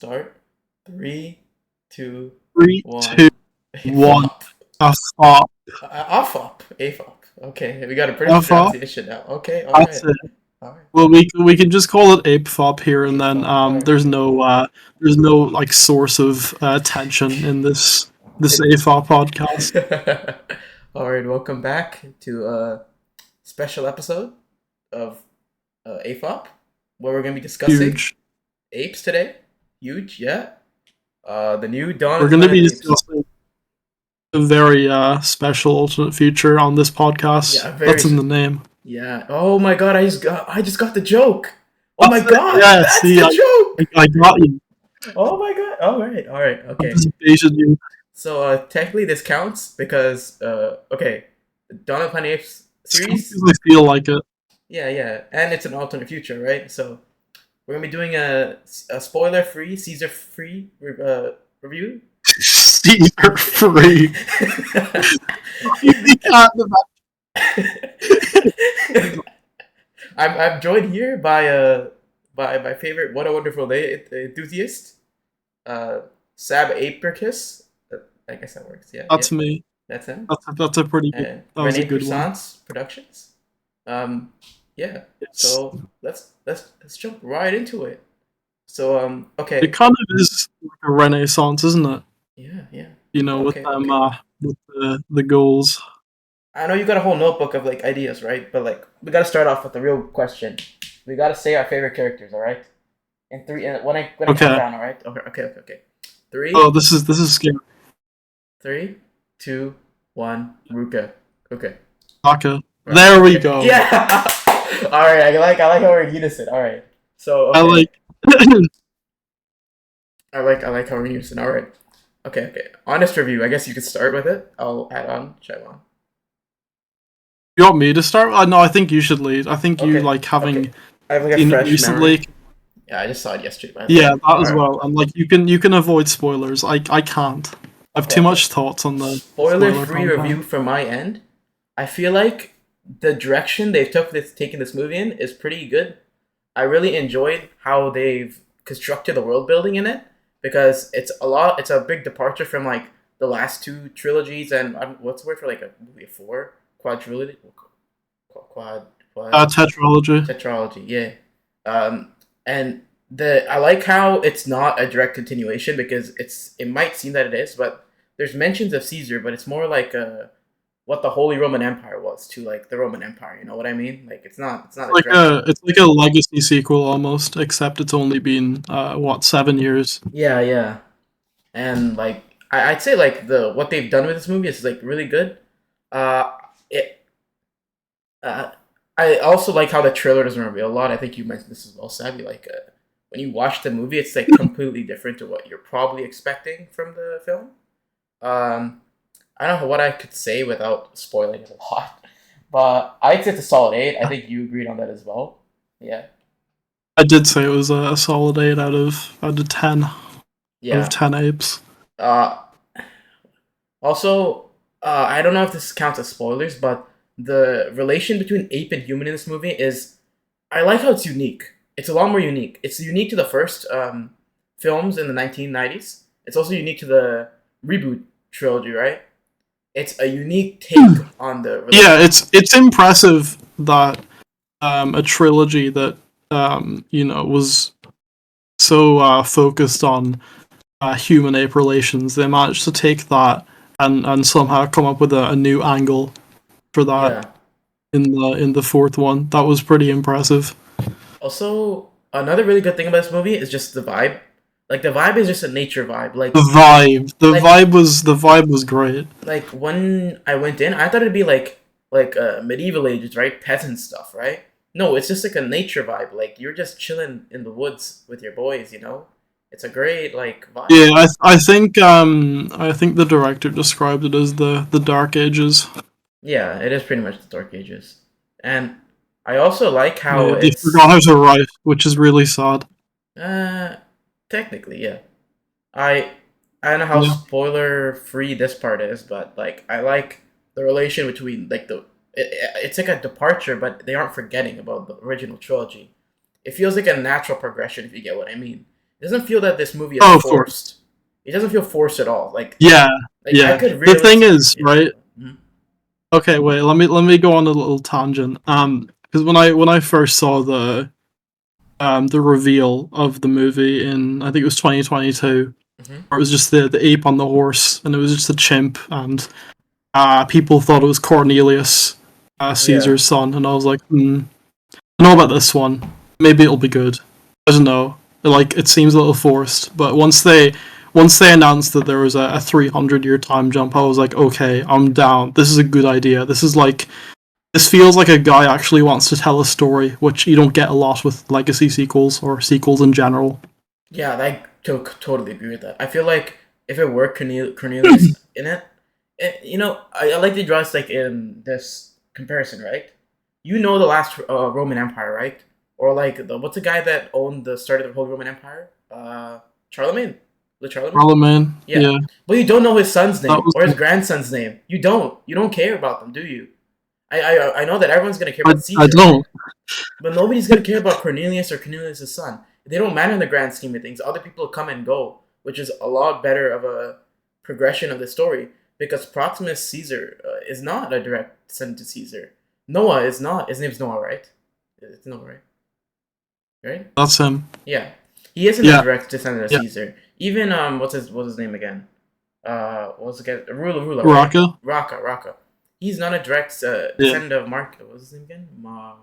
Start. Three, two, Three, two, one. one. APE-fop. A fop. APE-fop. APE-fop. Okay, we got a British A fop. pronunciation now. Okay, all That's right, it. all right. Well, we can just call it ape fop here, and then APE-fop. All there's no like source of tension in this right. ape fop podcast. All right. Welcome back to a special episode of APE-fop, where we're gonna be discussing Huge. apes today. Huge, yeah. The new Dawn We're of the gonna Planet be Apes. discussing a very special alternate future on this podcast. Yeah, That's in the name. yeah. Oh my god, I just got the joke. Oh my That's it. god, Yeah. that's See, the I, joke. I got you. Oh my god. All right, I okay. just baited you. So technically this counts because okay, the Dawn of the Planet Apes Just series. because I feel like it. Yeah, yeah, and it's an alternate future, right? So we're gonna be doing a spoiler free, Caesar free review. Caesar free. You can't. I'm joined here by my favorite What a Wonderful Day enthusiast, uh Sab Apricus. I guess that works. Yeah, yeah, That's me. that's him. That's a pretty good. And That was a Rene good one. Croissants Productions. Yeah. Yes. So let's jump right into it. So It okay. kind of is like a renaissance, isn't it? Yeah, yeah. You know, with Okay, them, okay. with the goals. I know you got a whole notebook of like ideas, right? But like we gotta start off with the real question. We gotta say our favorite characters, all right? In three, when I count Okay. down, all right? Okay, okay, okay, okay. Oh, Three, this is scary. three, two, one. Ruka. Okay. Aka. Right. There we Okay. go. Yeah. All right. I like how we're in unison. All right. So I okay. like. I like how we're in unison. All right. Okay. Okay. Honest review. I guess you could start with it. I'll add on. Chat on. You want me to start? No, I think you should lead. I think you Okay. like Okay. having I have like a seen it fresh memory. recently. Yeah, I just saw it yesterday, by the Yeah, way. that All as right. well. And like you can avoid spoilers. I can't. I have Okay. too Okay. much thoughts on the Spoiler spoiler free review content. from my end. I feel like the direction they've taken this movie in is pretty good. I really enjoyed how they've constructed the world building in it because it's a big departure from like the last two trilogies and what's the word for like a movie of four quadrilogy quad Tetralogy. tetralogy, yeah. And the I like how it's not a direct continuation because it might seem that it is, but there's mentions of Caesar, but it's more like what the Holy Roman Empire was to like the Roman Empire. You know what I mean? Like it's not a direct. It's like a legacy sequel almost, except it's only been what 7 years. Yeah, yeah. And like I'd say like the what they've done with this movie is like really good. It uh, I also like how the trailer doesn't reveal a lot. I think you mentioned this as well, Savvy. Like when you watch the movie, it's like completely different to what you're probably expecting from the film. Um, I don't know what I could say without spoiling it a lot, but I'd say it's a solid eight. I think you agreed on that as well. Yeah, I did say it was a solid 8 out of 10 out of yeah. 10 apes. Uh, Also, I don't know if this counts as spoilers, but the relation between ape and human in this movie is, I like how it's unique. It's a lot more unique. It's unique to the first films in the 1990s. It's also unique to the reboot trilogy, right? It's a unique take on the Yeah, relation. it's impressive that a trilogy that was so focused on human ape relations, they managed to take that and somehow come up with a new angle for that Yeah. in the fourth one. That was pretty impressive. Also, another really good thing about this movie is just the vibe. Like the vibe is just a nature vibe. The Like vibe was great. like when I went in, I thought it'd be like medieval ages, right? Peasant stuff, right? No, it's just like a nature vibe. Like you're just chilling in the woods with your boys, you know? It's a great like vibe. Yeah, I think the director described it as the Dark Ages. Yeah, it is pretty much the Dark Ages. And I also like how They forgot it's how to write, which is really sad. uh technically, yeah. I I don't know how Yeah. spoiler free this part is, but like I like the relation between like it's like a departure, but they aren't forgetting about the original trilogy. It feels like a natural progression if you get what I mean. It doesn't feel that this movie is Oh, of course. forced. It doesn't feel forced at all. Yeah, I yeah. could The thing realistically. is, right? Mhm. Okay, wait. Let me go on a little tangent. Because when I first saw the reveal of the movie in, I think it was 2022, Mhm. where it was just the ape on the horse, and it was just a chimp, and people thought it was Cornelius, Yeah. Caesar's son, and I was like, I know about this one. Maybe it'll be good. I don't know. Like it seems a little forced, but once they announced that there was a 300-year time jump, I was like, okay, I'm down. This is a good idea. This feels like a guy actually wants to tell a story, which you don't get a lot with legacy sequels or sequels in general. Yeah, totally agree with that. I feel like if it were Cornelius in it, I like to draw this like in this comparison, right? You know the last Roman Empire, right? Or like what's the guy that owned the start of the whole Roman Empire? Charlemagne. The Charlemagne? Parliament, Yeah. yeah, But you don't know his son's that name was. or his grandson's name. You don't. You don't care about them, do you? I know that everyone's gonna care I, about I Caesar, don't. but nobody's gonna care about Cornelius or Cornelius' son. They don't matter in the grand scheme of things. Other people come and go, which is a lot better of a progression of the story because Proximus Caesar is not a direct descendant to Caesar. Noah is not. His name's Noah, right? It's Noah, right? Right? That's him. Yeah, he isn't a Yeah, direct descendant of yeah. Caesar. Even what's his name again? What's the guy? Ruler, right? Raka. Raka. He's not a direct Yeah. descendant of Mark. What's his name again? Mark.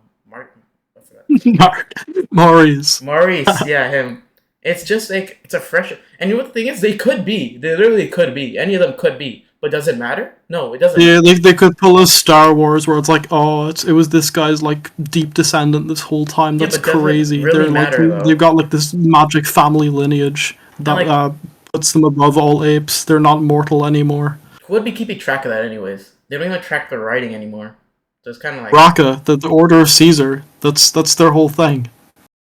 I forgot. Mark. Maurice. Maurice, yeah, him. It's just like it's a fresh. And you know what the thing is? They could be. They literally could be. Any of them could be. But does it matter? No, it doesn't Yeah, matter. they could pull a Star Wars where it's like, oh, it was this guy's like deep descendant this whole time. Yeah, That's but does it crazy. really They're like matter they've though? got like this magic family lineage And that like, puts them above all apes. They're not mortal anymore. who would be keeping track of that anyways? They don't even track their writing anymore. So it's kind of like, Raka, the Order of Caesar. That's their whole thing.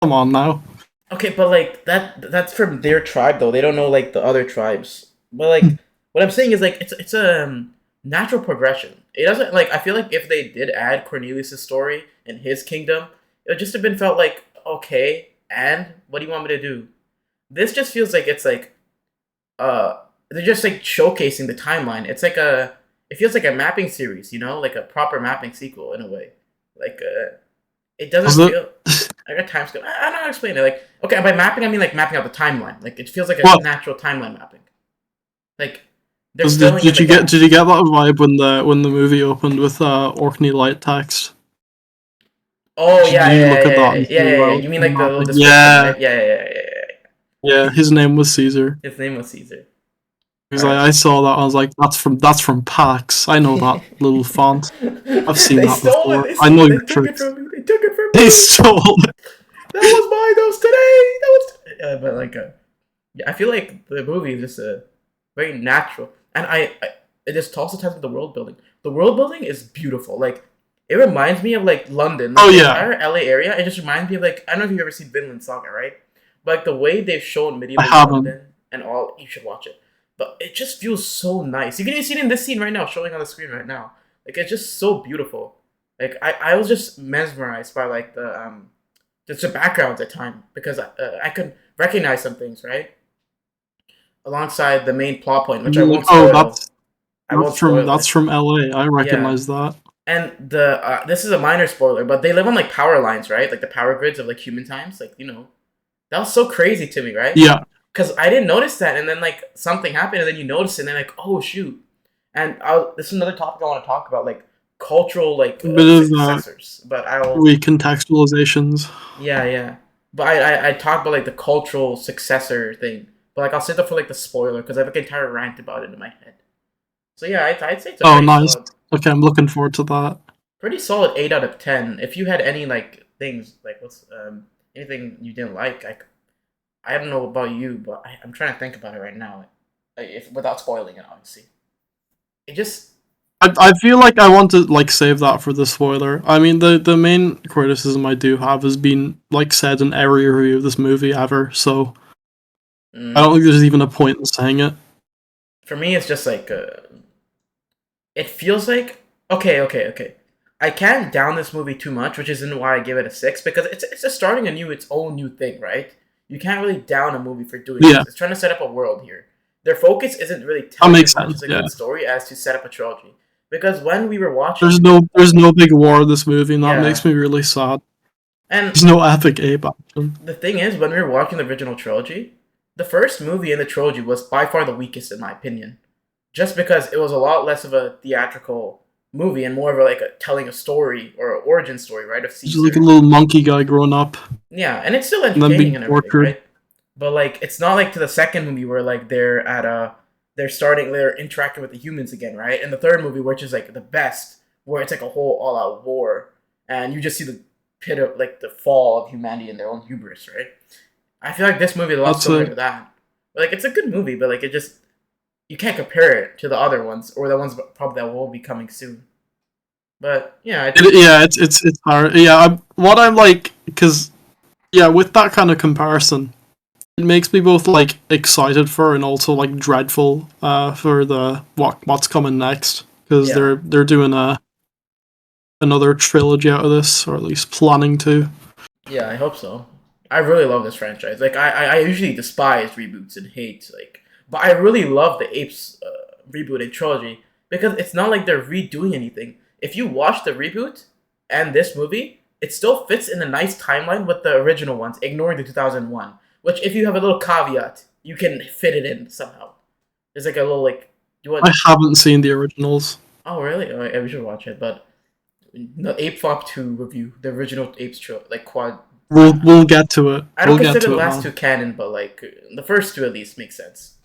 Come on now. okay, but like that's from their tribe though. They don't know like the other tribes. But like, what I'm saying is like it's a natural progression. It doesn't like I feel like if they did add Cornelius' story in his kingdom, it would just have been felt like okay. And what do you want me to do? This just feels like it's like they're just like showcasing the timeline. It's like a it feels like a mapping series, like a proper mapping sequel in a way. Like it Was doesn't it? feel like a time skip. I don't know how to explain it. Like okay, by mapping I mean like mapping out the timeline. Like it feels like a What? natural timeline mapping. Like they're Was, filling in did the you get did gaps. you get that vibe when the movie opened with Orkney light text? Oh Did yeah, you yeah, look at yeah, that yeah, and yeah, see, yeah, yeah. well, You mean like the little mapping? description, Yeah, right? Yeah, yeah, yeah, yeah. yeah. His name was Caesar. His name was Caesar. Because All right. I saw that, I was like, that's from PAX. I know that little font. I've seen They that stole it. before. They I stole know it. They your took it tricks. from me. They took it from They me. stole it. That was mine. That was today. That was. But like, yeah, I feel like the movie is just very natural, and it just also ties with the world building. The world building is beautiful. Like, it reminds me of like London, like Oh the yeah, entire LA area. It just reminds me of like I don't know if you've ever seen Vinland Saga, right? But like the way they've shown I medieval haven't. London and all, you should watch it. But it just feels so nice. You can even see it in this scene right now, showing on the screen right now. Like it's just so beautiful. Like I was just mesmerized by like the just the backgrounds at time because I could recognize some things right alongside the main plot point, which I You're like, won't oh, spoil. I won't spoil that's it. from LA. I Yeah, recognize that. and the this is a minor spoiler, but they live on like power lines, right? Like the power grids of like human times. Like that was so crazy to me, right? Yeah, Because I didn't notice that, and then like something happened, and then you notice it, and then like oh shoot. And this is another topic I want to talk about, like cultural like a bit of successors. But I'll recontextualizations. yeah, yeah. But I talk about like the cultural successor thing. But like I'll save that for like the spoiler because I have like an entire rant about it in my head. So yeah, I'd say it's a Oh, nice. Okay, I'm looking forward to that. pretty solid 8 out of 10. If you had any like things like what's anything you didn't like, I don't know about you, but I'm trying to think about it right now. Like, if without spoiling it, obviously. It just I feel like I want to like save that for the spoiler. I mean, the main criticism I do have has been like said in every review of this movie ever. So I mm, don't think there's even a point in saying it. for me, it's just like it feels like okay. I can't down this movie too much, which isn't why I give it a 6 because it's just starting its own new thing, right? you can't really down a movie for doing Yeah, this. It's trying to set up a world here. Their focus isn't really that telling makes as much sense. as a Yeah, good story as to set up a trilogy. Because when we were there's watching, no big war in this movie, and that yeah, makes me really sad. and There's no epic ape action. the thing is, when we were watching the original trilogy, the first movie in the trilogy was by far the weakest in my opinion. Just because it was a lot less of a theatrical movie and more of a, like a telling a story or an origin story, right, of There's like a Caesar. little monkey guy growing up Yeah, and it's still and then entertaining being and everything, tortured. right? But like, it's not like to the second movie where like they're interacting with the humans again, right? And the third movie, which is like the best, where it's like a whole all-out war, and you just see the pit of like the fall of humanity in their own hubris, right? I feel like this movie is a lot That's similar it. to that. Like, it's a good movie, but like it just you can't compare it to the other ones or the ones probably that will be coming soon. But yeah, Yeah, it's hard. Yeah, what I'm like, because yeah, with that kind of comparison, it makes me both like excited for and also like dreadful for the what's coming next, because yeah, they're doing another trilogy out of this, or at least planning to. yeah. I hope so. I really love this franchise. Like, I usually despise reboots and hate like, but I really love the Apes reboot and trilogy because it's not like they're redoing anything. If you watch the reboot and this movie, it still fits in a nice timeline with the original ones, ignoring the 2001. Which, if you have a little caveat, you can fit it in somehow. There's like a little like, do you want? I haven't seen the originals. Oh, really? Oh, yeah, we should watch it. But the APE-fop 2 review, the original Apes like quad. We'll get to it. I don't We'll get consider the to it, last man. two canon, but like the first two at least make sense.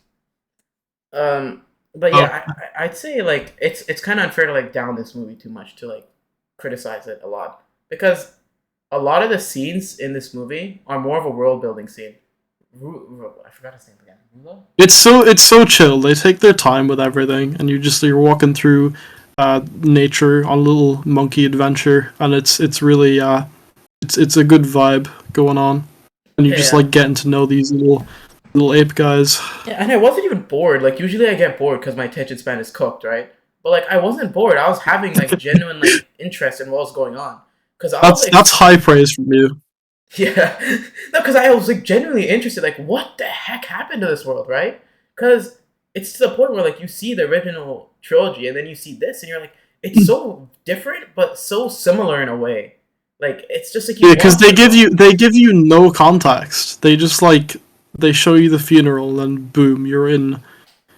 But Oh, yeah, I'd say like it's kind of unfair to like down this movie too much to like criticize it a lot because a lot of the scenes in this movie are more of a world building scene. I forgot his name again. Rulo? it's so chill. They take their time with everything, and you're walking through nature on a little monkey adventure, and it's really it's a good vibe going on, and you Yeah, just yeah. like getting to know these little ape guys. Yeah, and I wasn't even bored. Like usually I get bored because my attention span is cooked, right? But like I wasn't bored. I was having like genuine like interest in what was going on because I was That's high praise from you. yeah, no, because I was like genuinely interested. Like, what the heck happened to this world, right? Because it's to the point where like you see the original trilogy and then you see this and you're like, it's so different but so similar in a way. Like it's just like you Yeah, because watch it, they give you no context. They just like they show you the funeral, and boom, you're in.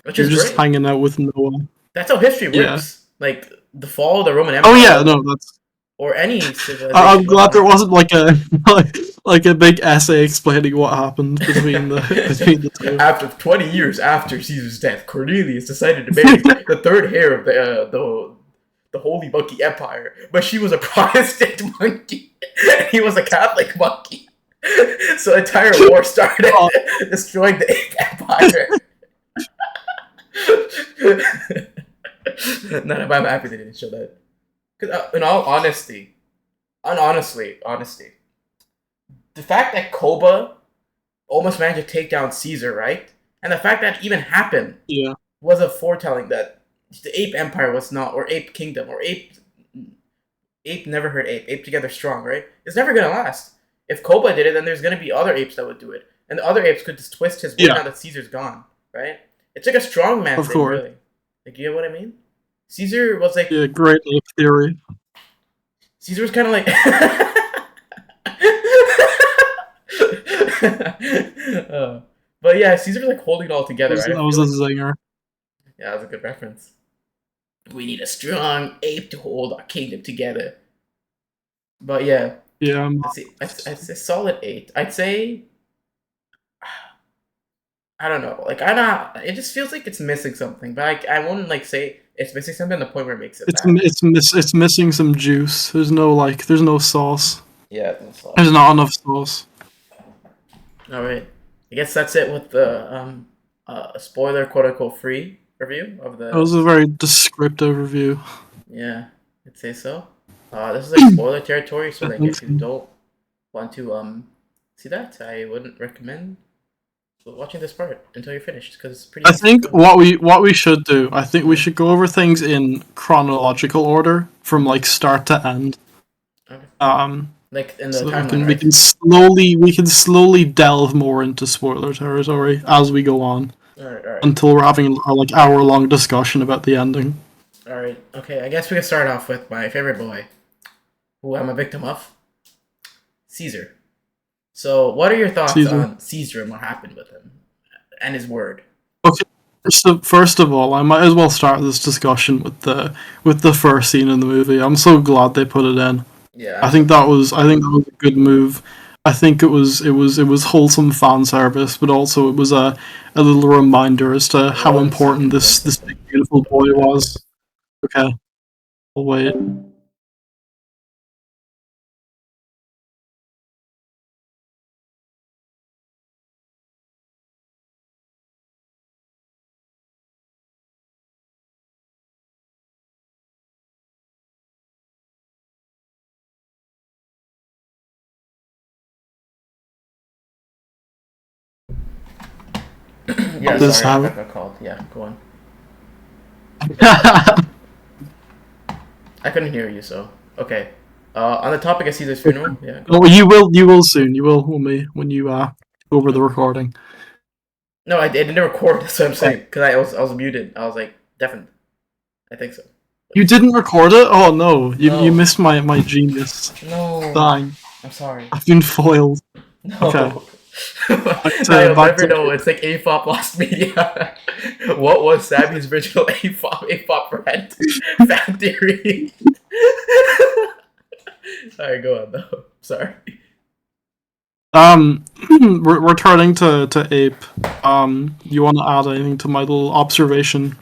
which You're is just great. hanging out with Noah. That's how history Yeah. works. Like the fall of the Roman Oh Empire yeah, no, that's. or any I'm civilization goes glad on there like that. wasn't like a like a big essay explaining what happened between the between the two. After 20 years after Caesar's death, Cornelius decided to marry the third heir of the Holy Monkey Empire, but she was a Protestant monkey. He was a Catholic monkey. So entire war started, Oh, destroying the Ape Empire. No, but I'm happy they didn't show that. Because in all honesty, honesty, the fact that Koba almost managed to take down Caesar, right? And the fact that even happened yeah, was a foretelling that the Ape Empire was not, or Ape Kingdom, or Ape never heard Ape. Ape together strong, right? It's never gonna last. If Koba did it, then there's gonna be other apes that would do it, and the other apes could just twist his word yeah, now that Caesar's gone, right? It's like a strongman of thing, course. really. Like, you know what I mean? Caesar was like Yeah, great ape theory. Caesar was kind of like. But yeah, Caesar was like holding it all together, right? I That was feel a like zinger. yeah, that was a good reference. We need a strong ape to hold our kingdom together. But yeah, Yeah, let's see. I'd say solid eight. I'd say I don't know. Like I don't. It just feels like it's missing something. But I wouldn't like say it's missing something to the point where it makes it bad. it's missing some juice. There's no sauce. Yeah, that's all. There's not enough sauce. All right. I guess that's it with the spoiler quote unquote free review of That was the a very descriptive review. yeah. I'd say so. This is like spoiler territory, so I like think if you so. don't want to see that, I wouldn't recommend watching this part until you're finished because it's pretty I easy to think go. what we should do, I think we Mm, should go over things in chronological order from like start to end. okay. like in the So timeline, we right? can slowly delve more into spoiler territory as we go on All right, all right, until we're having a like hour long discussion about the ending. all right. Okay, I guess we can start off with my favorite boy, who I'm a victim of, Caesar. So, what are your thoughts Caesar. on Caesar and what happened with him and his word? Okay. So first of all, I might as well start this discussion with the first scene in the movie. I'm so glad they put it in. Yeah, I think that was a good move. I think it was wholesome fan service, but also it was a little reminder as to how one important second, one this second. big beautiful boy was. Okay, I'll wait. Yeah, This sorry, I out. got called. Yeah, go on. Oh, I couldn't hear you, so okay. On the topic of Caesar's funeral, yeah, go on. you will soon. You will when you go over the Okay. recording. No, I didn't record. That's what I'm Okay. saying. Because I was muted. I was like, definitely. I think so. You didn't record it? Oh no, you No, missed my genius. no. Dang, I'm sorry. I've been foiled. Okay, No. Now you'll back never to know. It's like APE-fop lost media. What was Sammy's original APE-fop rant? Fan theory. Sorry, go on though. Sorry. returning to Ape. You want to add anything to my little observation?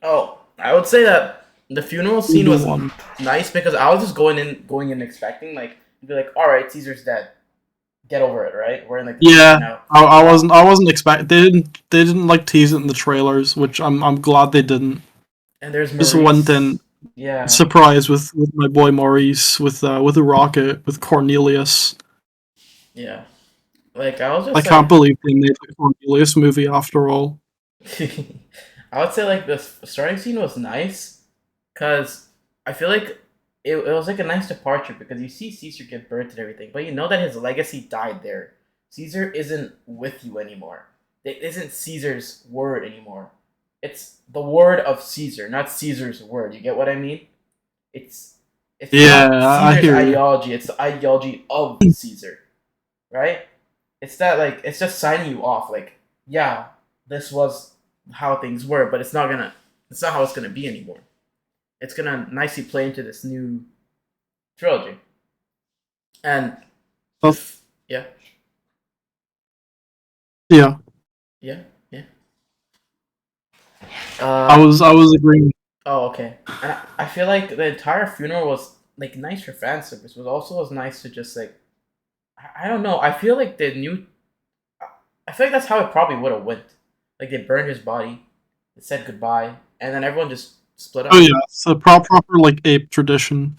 Oh, I would say that the funeral scene Either was one. nice because I was just going in expecting like be like, all right, Caesar's dead. Get over it, right? We're in like the future Yeah, now. I wasn't expect they didn't like tease it in the trailers, which I'm glad they didn't. And there's Just went in Maurice. Yeah, surprise with my boy Maurice, with the Rocket, with Cornelius. yeah. Like I was I just can't like, believe they made the Cornelius movie after all. I would say like the starting scene was nice because I feel like it was like a nice departure because you see Caesar give birth and everything, but you know that his legacy died there. Caesar isn't with you anymore. It isn't Caesar's word anymore. It's the word of Caesar, not Caesar's word. You get what I mean? It's it's Yeah, not I Caesar's hear you. ideology. It's the ideology of Caesar, right? It's that like it's just signing you off. Like, yeah, this was how things were, but it's not how it's gonna be anymore. It's gonna nicely play into this new trilogy. And But, yeah, yeah, yeah, yeah. I was agreeing. Oh, okay. And I feel like the entire funeral was like nice for fan service, but also was nice to just like I don't know. I feel like the new. I feel like that's how it probably would have went. Like they burned his body, they said goodbye, and then everyone just split Oh up. yeah, it's a proper like ape tradition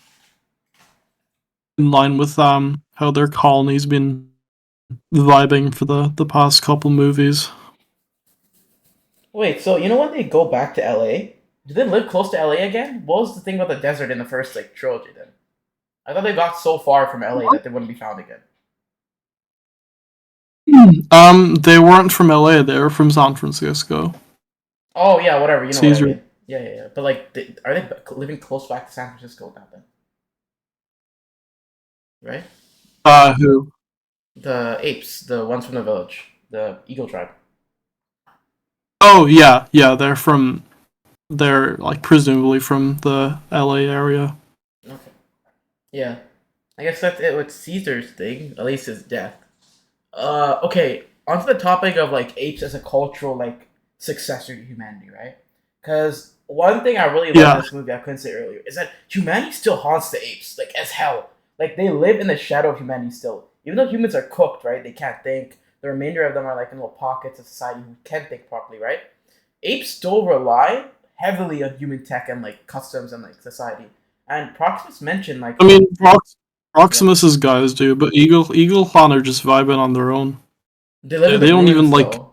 in line with how their colony's been vibing for the past couple movies. Wait, so you know when they go back to LA? Do they live close to LA again? What was the thing about the desert in the first like trilogy then? I thought they got so far from LA that they wouldn't be found again. They weren't from LA. They were from San Francisco. Oh yeah, whatever. You know what I Caesar. mean? Yeah, yeah, yeah. But like, are they living close back to San Francisco now then? Right? Who? The apes, the ones from the village, the eagle tribe. Oh yeah, yeah. They're like presumably from the LA area. Okay. Yeah. I guess that's it with Caesar's thing. At least his death. Okay, onto the topic of like apes as a cultural like successor to humanity, right? Because one thing I really love in Yeah. this movie I couldn't say earlier is that humanity still haunts the apes like as hell. Like they live in the shadow of humanity still, even though humans are cooked, right? They can't think. The remainder of them are like in little pockets of society who can think properly, right? Apes still rely heavily on human tech and like customs and like society. And Proximus mentioned like I mean, yeah, Proximus's guys do, but Eagle Clan are just vibing on their own. they live in They the don't even ruins like. though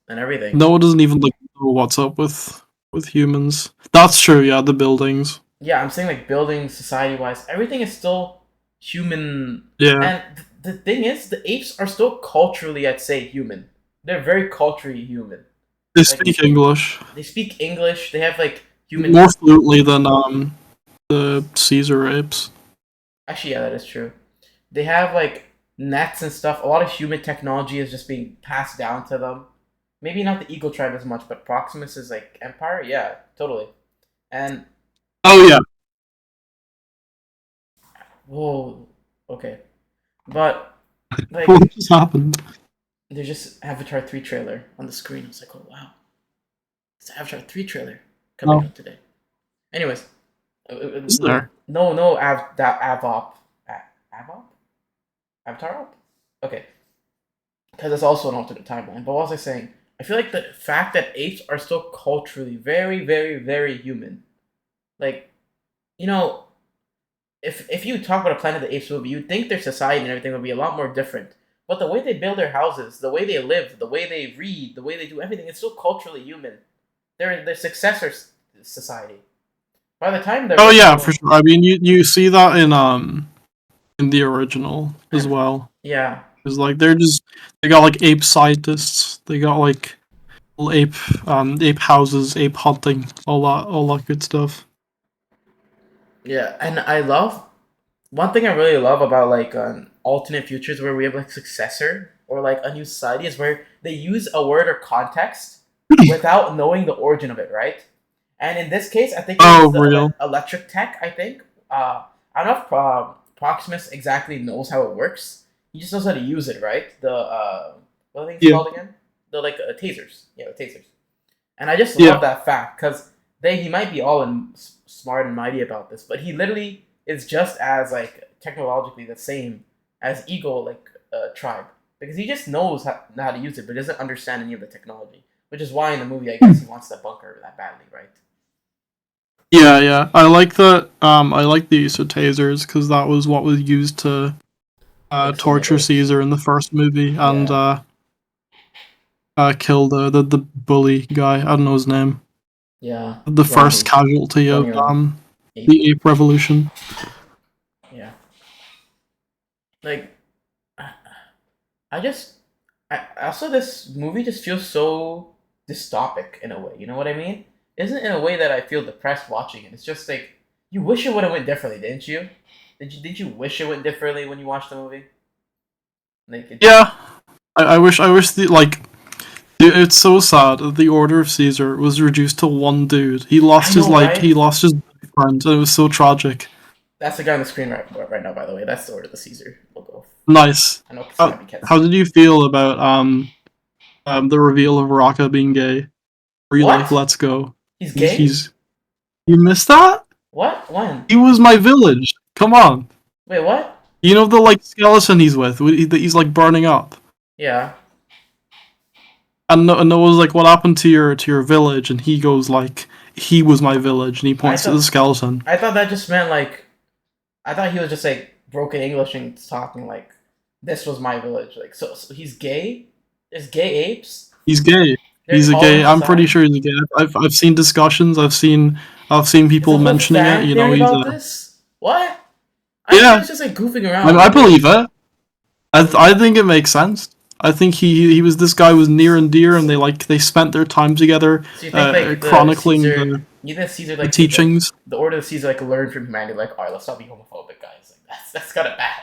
and everything. Noah doesn't even like know what's up with humans. That's true. Yeah, the buildings. Yeah, I'm saying like building society wise, everything is still human. Yeah, And the thing is, the apes are still culturally, I'd say, human. They're very culturally human. they Like speak English they speak English. They have like human. more fluently than the Caesar apes. Actually, yeah, that is true. They have like nets and stuff. A lot of human technology is just being passed down to them. Maybe not the Eagle tribe as much, but Proximus is like empire. Yeah, totally. And Oh yeah, whoa, okay, but like what just happened? there's just Avatar 3 trailer on the screen. I was like, oh wow, it's the Avatar 3 trailer coming Oh, out today. Anyways, is there? no, that Avop, Avop, Avatar op. Okay, because it's also an alternate timeline. But what was I saying? I feel like the fact that apes are still culturally very, very, very human. Like, you know, if you talk about a Planet of the Apes movie, you'd think their society and everything would be a lot more different. But the way they build their houses, the way they live, the way they read, the way they do everything, it's still culturally human. They're their successor society. By the time the Oh yeah, for original, sure. I mean, you see that in the original as and well. yeah, Cause like they got like ape scientists. They got like ape ape houses, ape hunting, all that good stuff. yeah, and I love one thing I really love about like alternate futures where we have like successor or like a new society is where they use a word or context without knowing the origin of it, right? And in this case, I think it Oh, was the real. electric tech. I think I don't know if Proximus exactly knows how it works. He just knows how to use it, right? The what are things Yeah, called again? The like tasers, yeah, the tasers. And I just love yeah, that fact because he might be all smart and mighty about this, but he literally is just as like technologically the same as Eagle like tribe because he just knows how to use it, but doesn't understand any of the technology. Which is why in the movie, I guess he wants the bunker that badly, right? yeah. I like that. I like the use of tasers because that was what was used to Exterminate torture apes. Caesar in the first movie and Yeah, kill the bully guy. I don't know his name. yeah. The first Ronnie, casualty of Ronnie or ape. the ape revolution. Yeah, like I just I also this movie just feels so dystopic in a way. You know what I mean? Isn't in a way that I feel depressed watching it. It's just like you wish it would have went differently, didn't you? Did you wish it went differently when you watched the movie? Like it, Yeah, I wish the like it's so sad that the Order of Caesar was reduced to one dude. I know, He right? lost his friend, and it was so tragic. That's the guy on the screen right now. By the way, that's the Order of the Caesar logo. Nice. I know Snappy can't How see it. did you feel about the reveal of Raka being gay? Were you like, What? let's go? He's gay? He's you missed that? What? When? He was my village. Come on. Wait, what? You know the like skeleton he's with? That he's like burning up. Yeah. And Noah's like, what happened to your village? And he goes like, he was my village, and he I points to the thought skeleton. I thought that just meant like I thought he was just like broken English and talking like this was my village. Like so he's gay? There's gay apes? He's gay. They're He's a calling gay. I'm pretty society? sure he's a gay. I've seen discussions. I've seen There's people a whole mentioning it. fan You know, theory he's about a this? What? I thought he yeah. was just like goofing I, around. I Like they believe it. I think it makes sense. I think he was this guy was near and dear, and they spent their time together, so you think like the chronicling Caesar you think Caesar the like teachings. the order of Caesar like learned from humanity like alright, let's not be homophobic guys. Like that's kinda bad.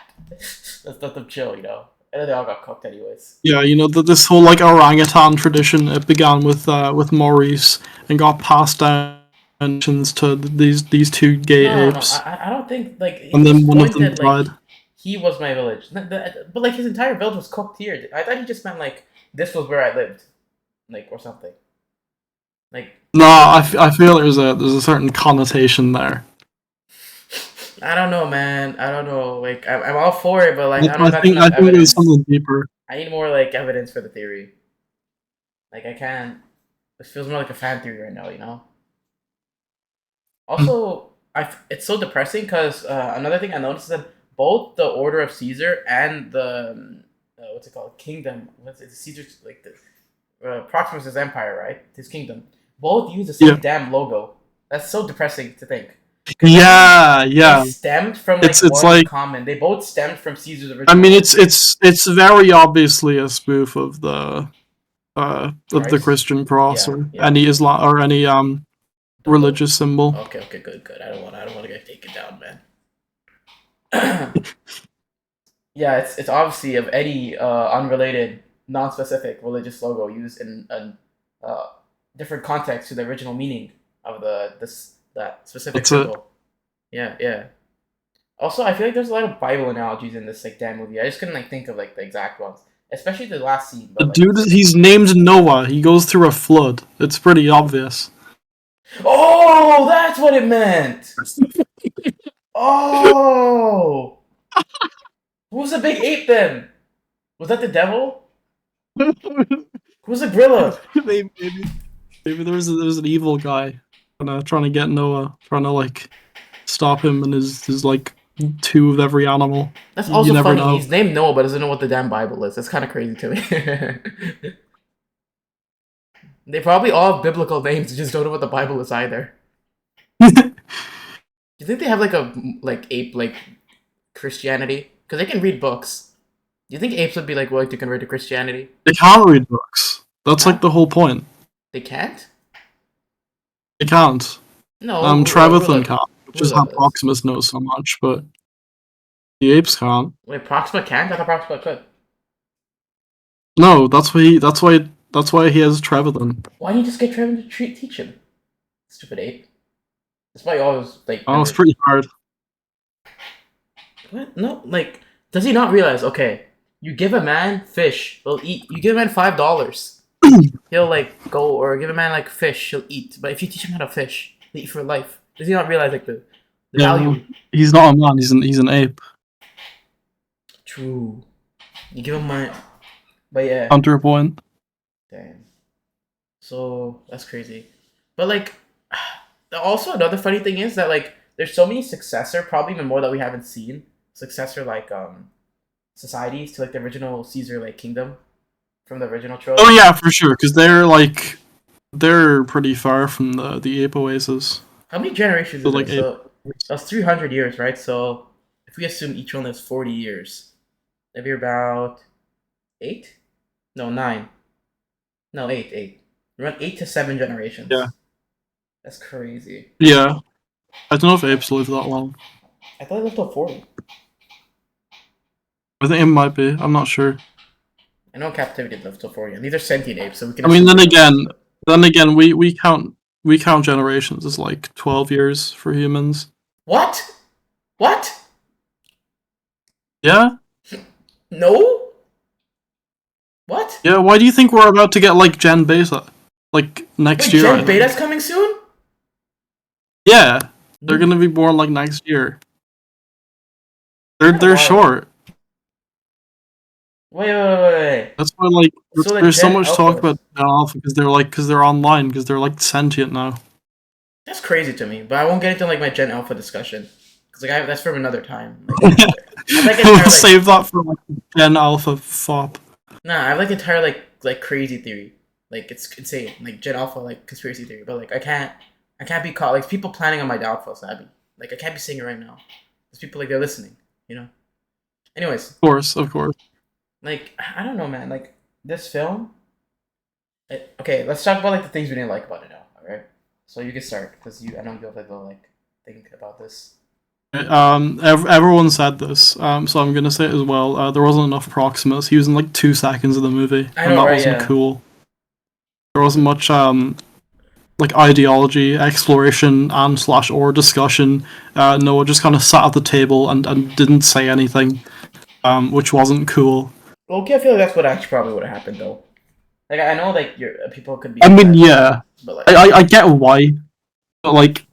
Let's let them chill, you know. And then they all got cooked anyways. Yeah, you know this whole like orangutan tradition. It began with Maurice and got passed down to these two gay No. apes, I don't think like he and then just one of them pointed like died. he was my village. But like his entire village was cooked here. I thought he just meant like this was where I lived, like or something. Like No, I feel there's a certain connotation there. I don't know, man. I don't know. Like I'm all for it, but like I don't got I enough think there's evidence. something deeper. I need more like evidence for the theory. Like I can't. This feels more like a fan theory right now, you know. Also, it's so depressing because another thing I noticed is that both the Order of Caesar and the what's it called Kingdom, what's it Caesar's like the Proximus' empire, right? His kingdom, both use the Yeah, same damn logo. That's so depressing to think. because Yeah, they yeah. stemmed from like It's one like, common. They both stemmed from Caesar's I original mean, origin. it's very obviously a spoof of the Christ. Christian cross Yeah, or yeah. any Islam or any The religious symbol. Okay, okay, good, good. I don't want to get taken down, man. Yeah, it's obviously of any unrelated, non-specific religious logo used in a different context to the original meaning of the this that specific That's it. symbol. Yeah, yeah. Also, I feel like there's a lot of Bible analogies in this like damn movie. I just couldn't like think of like the exact ones, especially the last scene. The But like, dude, he's named Noah. He goes through a flood. It's pretty obvious. oh, that's what it meant. Oh, who's the big ape then? Was that the devil? Who's the gorilla? Maybe there was an evil guy trying to get Noah, trying to like stop him and his like two of every animal. That's You also never funny. know. He's named Noah, but doesn't know what the damn Bible is. That's kind of crazy to me. They probably all have biblical names, just don't know what the Bible is either. Do you think they have like a like ape like Christianity? Because they can read books. Do you think apes would be like willing to convert to Christianity? They can't read books. That's Huh? like the whole point. They can't? They can't. No, Trevathan can't, which is how Rula does. Proximus knows so much, but the apes can't. Wait, Proxima can't? I thought Proxima could. No, that's why he has Trevathan. Why didn't you just get Trevor to teach him? Stupid ape. That's why you always like Oh, it's never. pretty hard. What? No, like, does he not realize? Okay, you give a man fish, he'll eat. You give a man $5, he'll like go, or give a man like fish, he'll eat. But if you teach him how to fish, he'll eat for life. Does he not realize like the Yeah, well, value? he's not a man. He's an ape. True. You give him money, but yeah, Counterpoint. damn. So that's crazy. But like, also another funny thing is that like, there's so many successor, probably even more that we haven't seen. Successor like societies to like the original Caesar like kingdom from the original Oh trilogy. yeah, for sure, because they're pretty far from the ape oasis. How many generations So is like this? ape. So that's 300 years, right? So if we assume each one is 40 years, maybe about eight? No, nine. No, eight, eight. Around 8 to 7 generations. Yeah, That's crazy. yeah. I don't know if apes live that long. I thought it lived till 40. I think it might be. I'm not sure. I know captivity lived till 40, and these are sentient apes, so we can I mean, assume then they live again, longer. we count generations as like 12 years for humans. What? What? Yeah, No? What? yeah. Why do you think we're about to get like Gen Beta, like next Wait, year? I Gen Beta's think. coming soon? Yeah, they're No. gonna be born like next year. They're Kind of they're wild. short. Wait. That's why like So the there's so Gen much talk Alphas. about Gen Alpha because they're online because they're like sentient now. That's crazy to me, but I won't get into like my Gen Alpha discussion because like that's from another time. Like I have like We'll entire like save that for like Gen APE-fop. nah, I have like entire like crazy theory. Like it's insane, like Gen Alpha like conspiracy theory. But like I can't be caught like people planning on my downfall, Sabby. Like I can't be saying it right now. There's people like they're listening, you know. Anyways, Of course. like I don't know, man. Like this film. Okay, let's talk about like the things we didn't like about it now. All right. So you can start because I know you have like a like think about this. Everyone said this, so I'm gonna say it as well. There wasn't enough Proximus. He was in like 2 seconds of the movie, I and know, that right? wasn't Yeah. cool. There wasn't much like ideology, exploration, and slash or discussion. Noah just kind of sat at the table and didn't say anything, which wasn't cool. Well, okay, I feel like that's what actually probably would have happened though. Like I know like your people could be I mean, upset, yeah, but like I get why, but like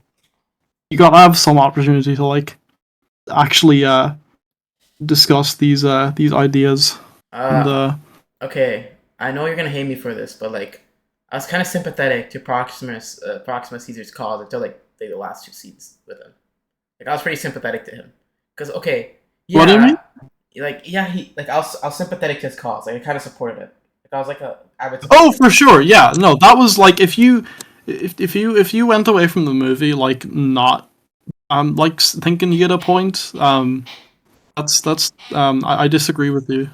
you gotta have some opportunity to like actually discuss these ideas and uh okay, I know you're gonna hate me for this, but like I was kind of sympathetic to Proxima Caesar's cause until like the last two scenes with him. Like I was pretty sympathetic to him because okay, what do you mean? yeah, like yeah, he like I was sympathetic to his cause. Like I kind of supported it. Like I was like a avid Oh, supporter. for sure. Yeah. No, that was like if you went away from the movie like not like thinking you get a point. I disagree with you.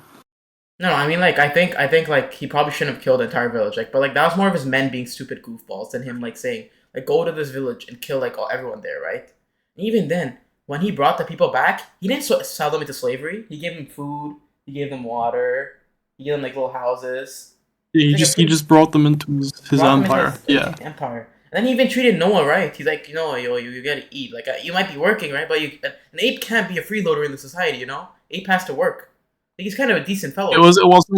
No, I mean like I think like he probably shouldn't have killed the entire village. Like, but like that was more of his men being stupid goofballs than him like saying like go to this village and kill like everyone there, right? And even then, when he brought the people back, he didn't sell them into slavery. He gave them food. He gave them water. He gave them like little houses. He He's like a he pretty just brought them into his brought them into empire. his Yeah. empire. And then he even treated Noah right. He's like, you gotta eat. Like, you might be working, right? But an ape can't be a freeloader in the society, you know? Ape has to work. Like, he's kind of a decent fellow. It wasn't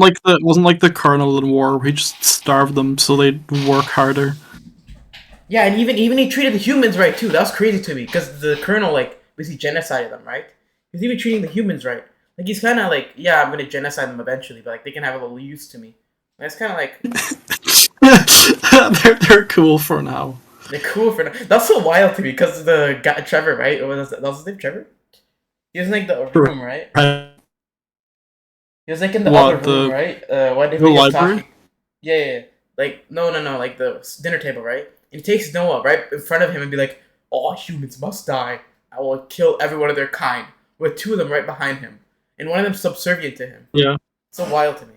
like the Colonel in war where he just starved them so they'd work harder. Yeah, and even he treated the humans right too. That was crazy to me because the colonel like basically genocided them, right? He's even treating the humans right. Like he's kind of like, yeah, I'm gonna genocide them eventually, but like they can have a little use to me. That's kind of like They're cool for now. they're cool for now. That's so wild to me because the guy Trevor, right? That was his name, Trevor. He was in like the room, right? He was like in the other What, room, right? When the he was library? talking. Yeah. Like no, like the dinner table, right? And he takes Noah right in front of him and be like, "All humans must die. I will kill every one of their kind." With two of them right behind him, and one of them subservient to him. Yeah. So wild to me.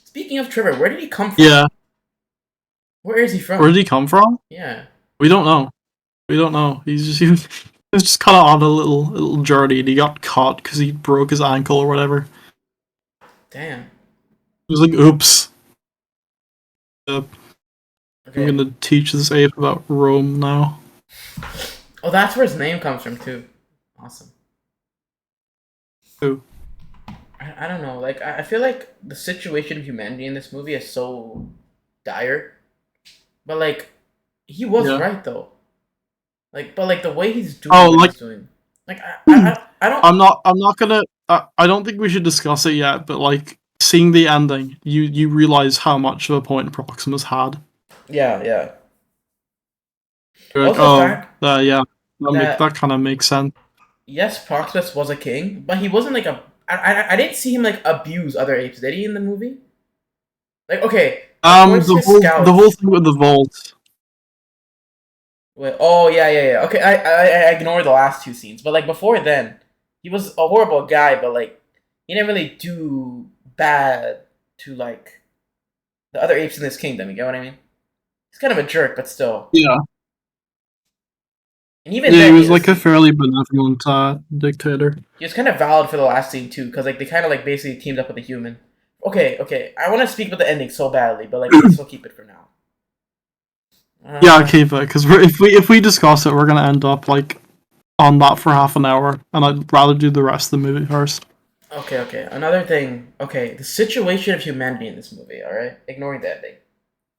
Speaking of Trevor, where did he come from? Yeah. Where is he from? Where did he come from? Yeah. We don't know. We don't know. He was just kind of on a little journey, and he got caught because he broke his ankle or whatever. Damn. It was like, oops. Okay. I'm gonna teach this ape about Rome now. Oh, that's where his name comes from too. Awesome. Who? I don't know. Like I feel like the situation of humanity in this movie is so dire, but like he was Yeah. right though. Like, but like the way he's doing Oh, what like he's doing. Like I don't. I'm not gonna. I don't think we should discuss it yet. But like seeing the ending, you realize how much of a point Proximus had. Yeah. You're like, Also, the oh, fact yeah, that that kind of makes sense. yes, Proximus was a king, but he wasn't like a. I didn't see him like abuse other apes. Did he in the movie? Like okay, of course his The whole scouts. thing with the vault. Wait, oh yeah. Okay, I ignore the last two scenes, but like before then, he was a horrible guy, but like he didn't really do bad to like the other apes in this kingdom. You get what I mean? He's kind of a jerk, but still. Yeah. And even Yeah, he then, was like a fairly benevolent dictator. he was kind of valid for the last scene too, because like they kind of like basically teamed up with a human. Okay. I want to speak about the ending so badly, but like let's keep it for now. Yeah, keep it because if we discuss it, we're gonna end up like on that for half an hour, and I'd rather do the rest of the movie first. Okay. Another thing. Okay, the situation of humanity in this movie. All right, ignoring the ending.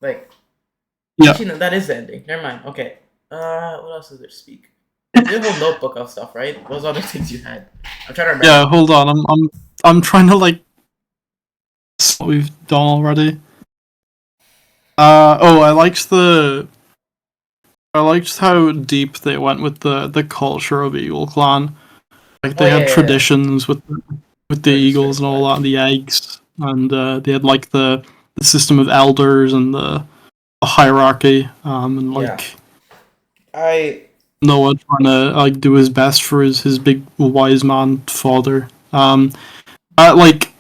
Like, Yeah. actually, no, that is the ending. Never mind. Okay. What else is there to speak? You have a whole notebook of stuff, right? What was other things you had? I'm trying to remember. Yeah, hold on. I'm trying to like what we've done already. I liked how deep they went with the culture of Eagle Clan. Like Oh they had yeah. traditions with the eagles and all that, and the eggs, and they had like the system of elders and the hierarchy, and Yeah. like I Noah trying to like do his best for his big wise man father. Like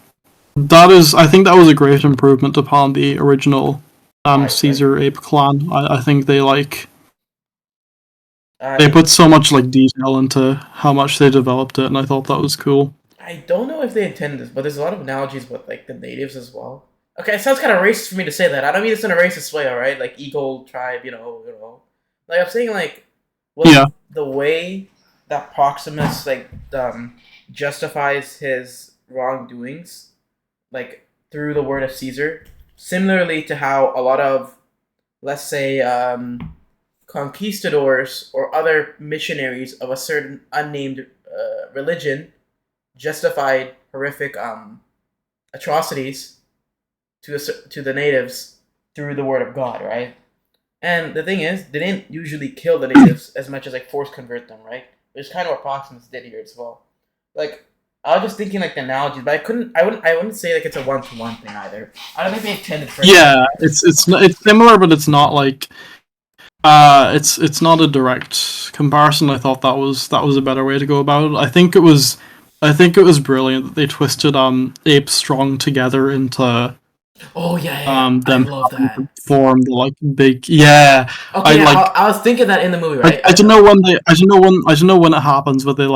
that is, I think that was a great improvement upon the original Caesar Ape Clan. I think they like they put so much like detail into how much they developed it, and I thought that was cool. I don't know if they intend this, but there's a lot of analogies with like the natives as well. Okay, it sounds kind of racist for me to say that. I don't mean this in a racist way, alright? Like Eagle tribe, Like I'm saying, like, Yeah. the way that Proximus like justifies his wrongdoings, like through the word of Caesar, similarly to how a lot of, let's say, conquistadors or other missionaries of a certain unnamed religion justified horrific atrocities to the natives through the word of God, right? And the thing is, they didn't usually kill the natives as much as like force convert them, right? Which is kind of what Proximus did here as well. Like I was just thinking like the analogies, but I wouldn't say like it's a one-to-one thing either. I don't think they intended for Yeah, it's similar, but it's not like It's not a direct comparison. I thought that was a better way to go about it. I think it was brilliant that they twisted Ape Strong together into Oh yeah, yeah, yeah. I them love having that. to form the like big yeah. Okay, I yeah, like I was thinking that in the movie, I, right? I don't know when I don't know when it happens, but they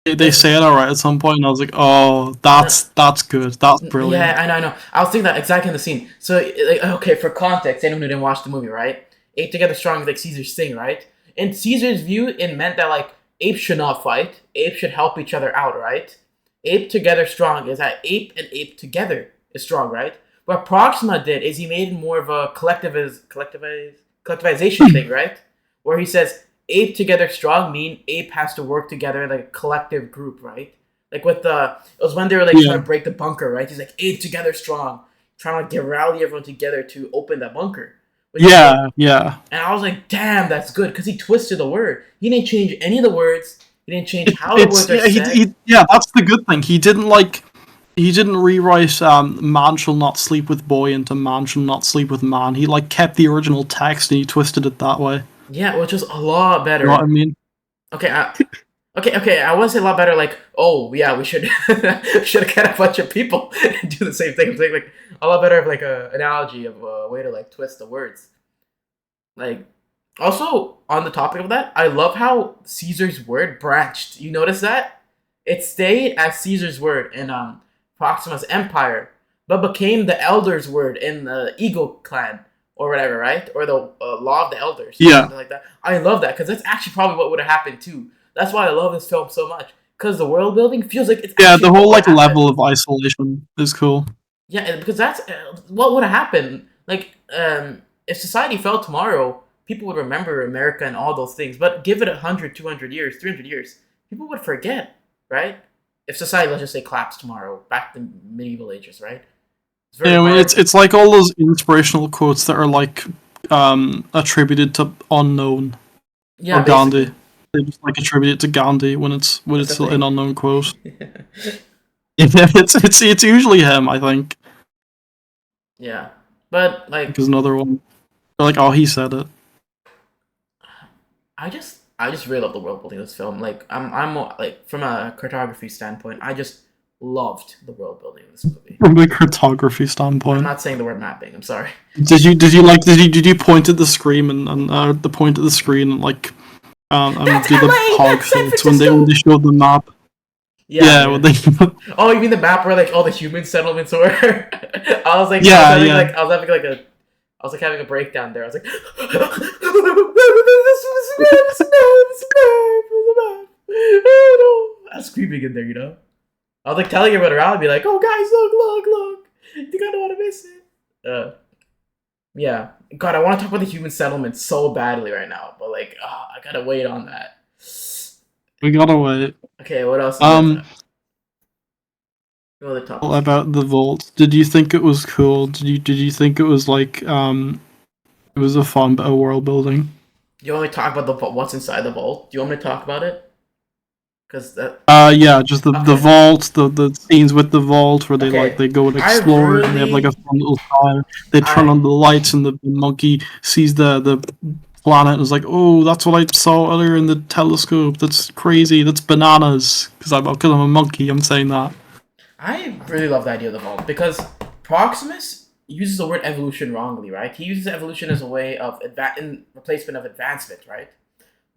There's say it alright at some point, and I was like, oh, that's good, that's Yeah, brilliant. I know, I know. I was thinking that exactly in the scene. So, like, okay, for context, anyone who didn't watch the movie, right? Ape Together Strong is like Caesar's thing, right? In Caesar's view, it meant that like apes should not fight. Apes should help each other out, right? Ape Together Strong is that ape and ape together is strong, right? What Proxima did is he made more of a collectivization thing, right? Where he says ape together strong mean ape has to work together like a collective group, right? Like with the it was when they were like trying Yeah, to break the bunker, right? He's like ape together strong, trying to like get rally everyone together to open that bunker, which is yeah, yeah. and I was like, damn, that's good because he twisted the word. He didn't change any of the words. He didn't change how the It's words are yeah, said. yeah. That's the good thing. He didn't rewrite "man shall not sleep with boy" into "man shall not sleep with man." He like kept the original text and he twisted it that way. Yeah, which was a lot You know what I better. mean? Okay, okay. I want to say a lot better. Like, oh yeah, we should should get a bunch of people and do the same thing. I'm saying like a lot better of like a analogy of a way to like twist the words. Like, also on the topic of that, I love how Caesar's word branched. You notice that it stayed as Caesar's word in Proxima's empire, but became the Elder's word in the Eagle clan or whatever, right? Or the law of the Elders or Yeah, something like that. I love that because that's actually probably what would have happened too. That's why I love this film so much because the world building feels like it's yeah. actually The what whole would have like happened. level of isolation is cool. Yeah, because that's what would have happened. Like, if society fell tomorrow, people would remember America and all those things. But give it 100, 200 years, 300 years, people would forget, right? If society, let's just say, collapsed tomorrow, back to medieval ages, right? It's very Yeah, I mean, hard. it's like all those inspirational quotes that are like attributed to unknown Yeah, or Gandhi. basically. They just like attribute it to Gandhi when That's the it's an thing. unknown quote. Yeah, it's usually him, I think. Yeah. But, Like like, is another one. They're like, oh, he said it. I just really love the world building of this film. Like, like, from a cartography standpoint, I just loved the world building of this movie. From the cartography I'm standpoint. not saying the word mapping, I'm sorry. Did you point at the screen and the point at the screen and like That's do the LA. pog That's San face when they Francisco. showed the map? Yeah, Yeah, when yeah. they Oh, you mean the map where like all the human settlements were? I was like, yeah, yeah. I was having like a, I was like having a breakdown there. I was like, I was screaming in there, you know. I was like telling everyone around me, like, "Oh, guys, look! You gotta want to miss it." Yeah. God, I want to talk about the human settlement so badly right now, but like, I gotta wait on that. We gotta wait. Okay, what else is there? Um, What other topics? about the vault. Did you think it was cool? Did you think it was like it was a fun bit of world building? Do you want me to talk about what's inside the vault? Do you want me to talk about it? Because that. Yeah, just the Okay. vault, the scenes with the vault where Okay. they go and I explore it and they have like a really. fun little time. They turn I. on the lights and the monkey sees the planet and is like, oh, that's what I saw earlier in the telescope. That's crazy. That's bananas. Because I'm a monkey. I'm saying that. I really love the idea of the vault because Proximus uses the word evolution wrongly, right? He uses evolution as a way of in replacement of advancement, right?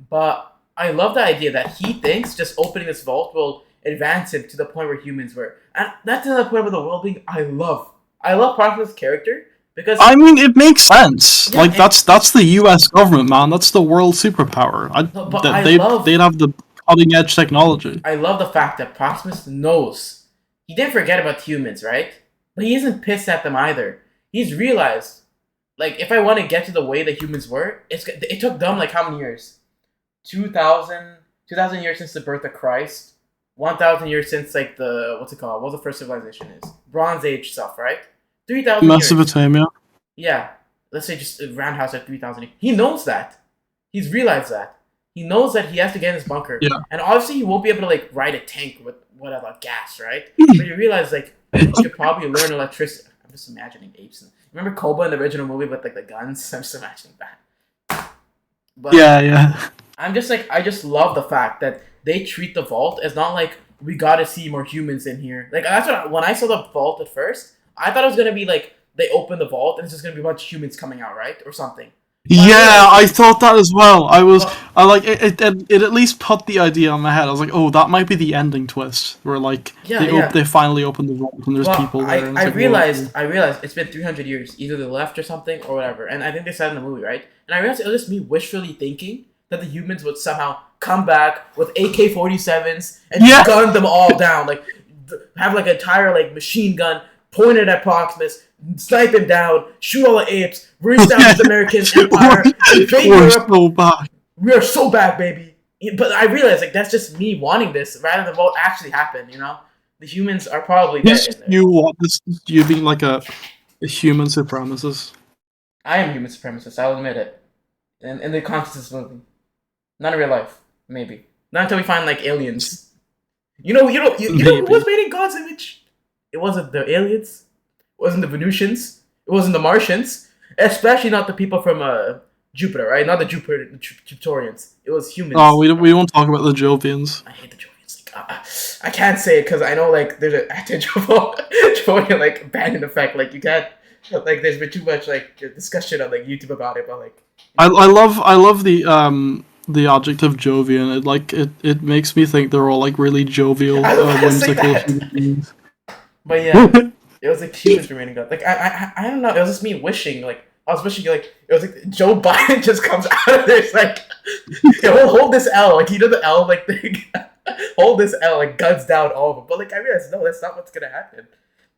But I love the idea that he thinks just opening this vault will advance him to the point where humans were, and that's another point about the world being I love. I love Proximus' character because I mean, it makes sense. yeah, Like that's the U.S. government, man. That's the world superpower. no, but That they'd have the cutting edge technology. I love the fact that Proximus knows he didn't forget about humans, right? But he isn't pissed at them either. He's realized, like, if I want to get to the way that humans were, it took them like how many years? 2,000 years since the birth of Christ, 1,000 years since like the what's it called? What the first civilization is? Bronze Age stuff, right? 3,000 years. Mesopotamia. Yeah, let's say just a roundhouse at 3,000. He knows that. He's realized that. He knows that he has to get in his bunker, Yeah. and obviously he won't be able to like ride a tank with whatever gas, right? But he realized like he could probably learn electricity. I'm just imagining apes. Remember Koba in the original movie with like the guns? I'm just imagining that. But Yeah, yeah. I'm just like, I just love the fact that they treat the vault as not like we gotta see more humans in here. Like that's when I saw the vault at first, I thought it was gonna be like they open the vault and it's just gonna be a bunch of humans coming out, right, or something. But I Yeah, realized, I thought that as well. but I like it at least put the idea on my head. I was like, oh, that might be the ending twist, where like yeah, yeah. they finally open the vault and there's But people there, and I it's like, whoa. realized it's been 300 years. Either they left or something or whatever. And I think they said in the movie, right? And I realized it was just me wishfully thinking that the humans would somehow come back with AK-47s and just Yeah, gun them all down. Like, have like an entire like machine gun pointed at Proximus, snipe him down, shoot all the apes, bring down yeah. this American empire, invade We're Europe. so back. We are so back, baby. But I realized like that's just me wanting this rather than what actually happened, you know? The humans are probably dead This in there. you what? This you being like a human supremacist. I am a human supremacist. I'll admit it. In the consciousness movie, not in real life. Maybe not until we find like aliens. You know who Maybe. was made in God's image? It wasn't the aliens. It wasn't the Venusians. It wasn't the Martians. Especially not the people from Jupiter, right? Not the Jupiterians. It was Oh, humans. we won't talk about the Jovians. I hate the Jovians. Like, I can't say it because I know like there's an anti-Jovian like banning effect. Like you can't. Like there's been too much like discussion on like YouTube about it, but like I love the adjective Jovian. It makes me think they're all like really jovial, I was about to say whimsical that. human beings. But yeah, it was like humans remaining God. Like I don't know. It was just me wishing. Like I was wishing like it was like Joe Biden just comes out of this like hold this L like you know the L like thing. Hold this L like guns down all of them. But like I realized no, that's not what's gonna happen.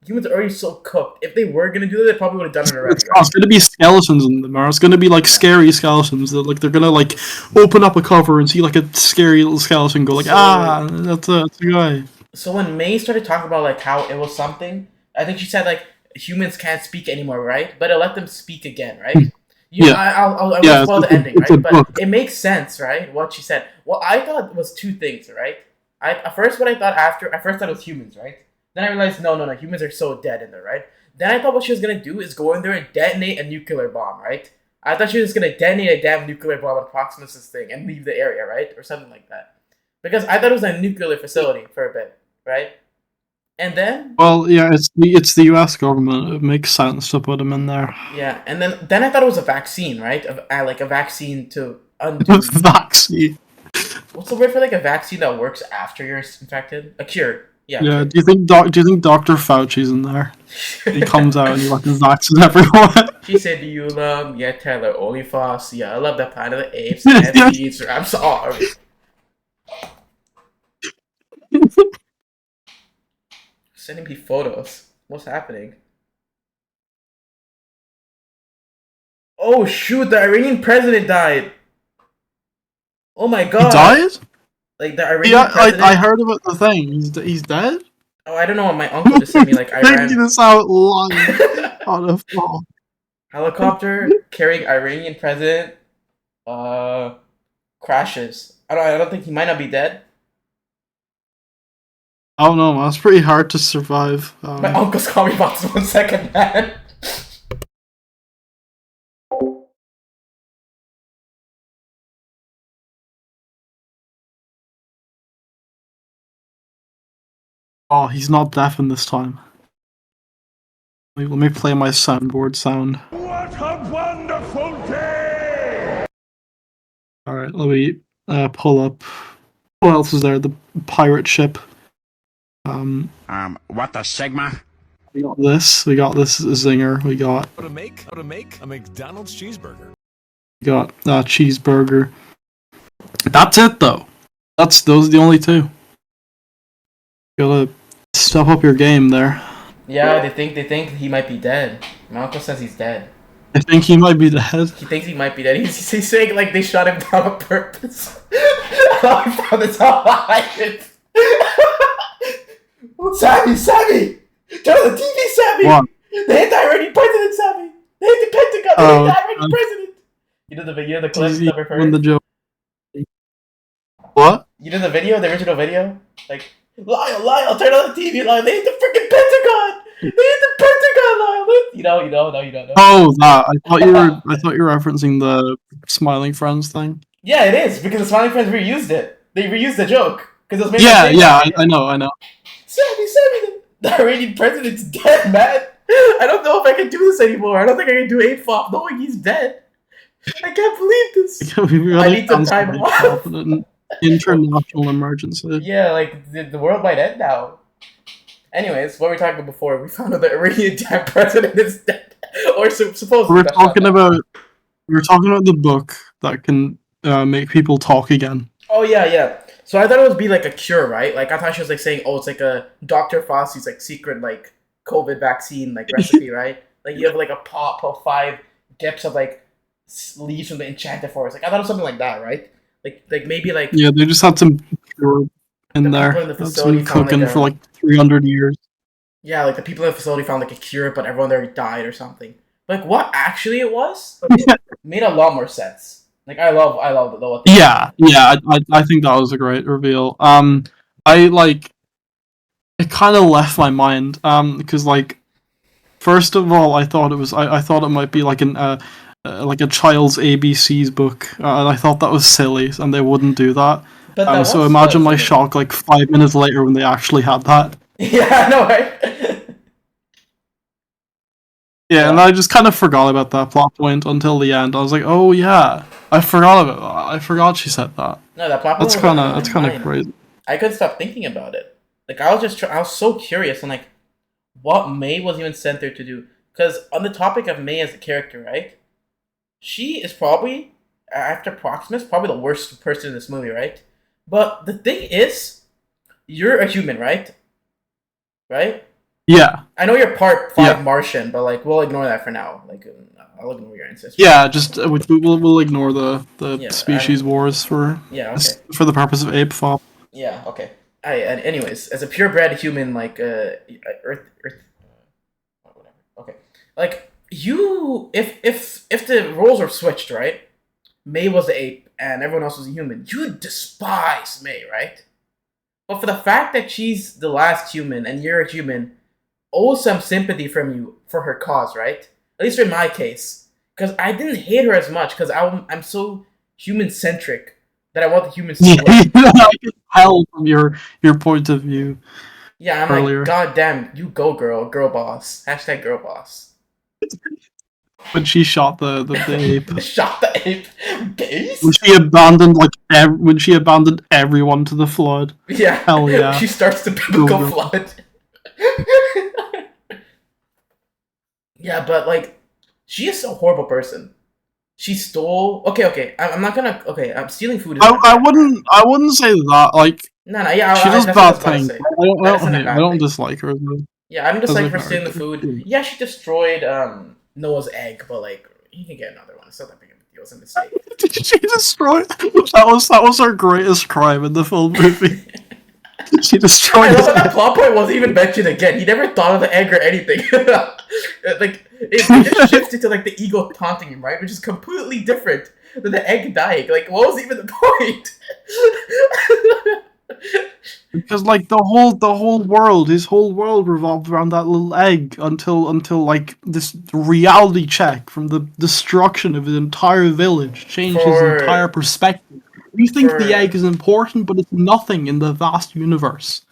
Humans are already so cooked. If they were gonna do that, they probably would have done it already, It's right? gonna be skeletons in them, or it's gonna be like Yeah. scary skeletons. That like they're gonna like open up a cover and see like a scary little skeleton go like So that's a guy. so when May started talking about like how it was something, I think she said like humans can't speak anymore, right? But it let them speak again, right? Yeah, I won't yeah. spoil the ending, It's a right? But book. it makes sense, right? What she said. What I thought was two things, right? I at first what I thought after I first thought it was humans, right? Then I realized no, humans are so dead in there, right? Then I thought what she was gonna do is go in there and detonate a nuclear bomb, right? I thought she was gonna detonate a damn nuclear bomb on Proximus' thing and leave the area, right? Or something like that. Because I thought it was a nuclear facility for a bit, right? And then Well, yeah, it's the U.S. government. It makes sense to put them in there. yeah, and then I thought it was a vaccine, right? Like a vaccine to undo. Vaccine. What's the word for like a vaccine that works after you're infected? A cure. Yeah, Yeah. cure. Do you think Dr. Fauci's in there? He comes out and he like vaccines everyone. She said, "Do you love yeah Taylor only Foss? Yeah, I love the Planet of the Apes and Seeds. I'm sorry." Sending me photos. What's happening? Oh shoot! The Iranian president died. Oh my He god! died? Like the Iranian Yeah, I president. heard about the thing. He's dead. Oh, I don't know. My uncle just sent me like Thinking Iran this out live on a phone. helicopter carrying Iranian president crashes. I don't think he might not be dead. I don't know. That's pretty hard to survive. My uncle's calling me about this 1 second, man. Oh, he's not deafened this time. Let me play my soundboard sound. What a wonderful day! All right, let me pull up. What else is there? The pirate ship. What the Sigma? We got this. We got this zinger. How to make a McDonald's cheeseburger. We got cheeseburger. That's it though. Those are the only two. Gotta step up your game there. Yeah, they think he might be dead. My uncle says he's dead. I think he might be dead. He thinks he might be dead. He's saying like they shot him down on purpose. I found this online. Sammy! Turn on the TV, Sammy! What? They hit the Iranian president, Sammy! They hit the Pentagon! They hit the Iranian president! You know the video, the clip that we've When the heard? joke. What? You know the video, the original video? Like, Lyle, turn on the TV, Lyle! They hit the freaking Pentagon! the Pentagon Island. No, you don't know. Oh, that. I thought you were referencing the smiling friends thing. Yeah, it is because the Smiling Friends reused it. They reused the joke because it was made by Yeah, J-Rock. yeah, I know. Sammy, the Iranian president's dead, man. I don't know if I can do this anymore. I don't think I can do APE-fop knowing he's dead. I can't believe this. We really I need some time off. an international emergency. Yeah, like the world might end now. Anyways, what were we talking about before? We found out the Iranian president is dead, or supposedly. We're talking about the book that can make people talk again. Oh yeah. So I thought it would be like a cure, right? Like I thought she was like saying, oh, it's like a Dr. Fauci's like secret like COVID vaccine like recipe, right? Like you have like a pot of 5 dips of like leaves from the enchanted forest. Like I thought it was something like that, right? Like maybe like Yeah, they just had some pure in the there. people in the That's facility been found cooking like for like 300 years. yeah, like the people in the facility found like a cure, but everyone there died or something. Like what actually it was made a lot more sense. Like I love what they Yeah, I think that was a great reveal. I like it kind of left my mind because like first of all I thought it might be like like a child's ABCs book, and I thought that was silly and they wouldn't do that. But that So was imagine my silly. shock like 5 minutes later when they actually had that. Yeah, I know, right? Yeah, and I just kind of forgot about that plot point until the end. I was like, oh yeah, I forgot about that. I forgot she said that. No, that plot That's was kind in of my that's kind of mind. crazy. I couldn't stop thinking about it. Like I was just, I was so curious on like what May was even sent there to do. Because on the topic of May as a character, right? She is probably after Proximus, probably the worst person in this movie, right? But the thing is, you're a human, right? Right? Yeah, I know you're part 5 Yeah. Martian, but like we'll ignore that for now. Like I'll ignore your ancestors. yeah. Just we'll ignore the Yeah, species wars for Yeah. Okay. for the purpose of APE-fop. Yeah. Okay. And anyways, as a purebred human, like Earth, whatever. Okay. Like you, if the roles are switched, right? May was the ape and everyone else was a human. You despise May, right? But for the fact that she's the last human and you're a human, owe some sympathy from you for her cause, right? At least in my case, because I didn't hate her as much because I'm so human centric that I want the humans to Yeah, win. I can tell from your point of view. Yeah, I'm Earlier. like, God damn, you go, girl boss. Hashtag girl boss. When she shot the ape. Shot the ape. Base? When she abandoned when she abandoned everyone to the flood. Yeah. Hell yeah. She starts the biblical Go. flood. Yeah, but like, she is a horrible person. She stole. Okay. I'm not gonna. Okay, I'm stealing food. I wouldn't say that. Like No. Yeah, she does that's what I was bad about to things. say. I That isn't a bad don't thing. dislike her. Yeah, I'm just As a like for stealing the character. food. Yeah, she destroyed Noah's egg, but like you can get another one. It's not that big of a deal. It's a mistake. Did she destroy? That was her greatest crime in the full movie. She I destroyed love his that plot point wasn't even mentioned again. He never thought of the egg or anything. Like it just shifts into like the ego taunting him, right? Which is completely different than the egg dying. Like, what was even the point? Because like the whole world, his whole world revolved around that little egg until like this reality check from the destruction of his entire village changed his For- entire perspective. You think for- the egg is important, but it's nothing in the vast universe.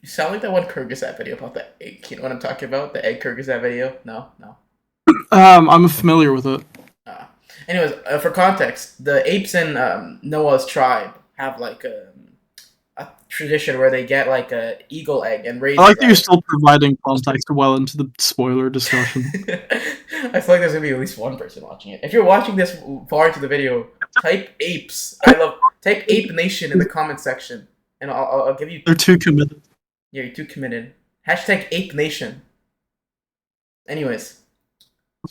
You sound like that one Kyrgyzstan video about the egg. You know what I'm talking about? The egg Kyrgyzstan video? No. I'm familiar with it. Anyways, for context, the apes in Noah's tribe have like a tradition where they get like a eagle egg and raise I like it, that you're still providing context well into the spoiler discussion. I feel like there's gonna be at least one person watching it. If you're watching this far into the video, type apes. Type ape nation in the comment section, and I'll give you. They're too committed. Yeah, you're too committed. Hashtag ape nation. Anyways,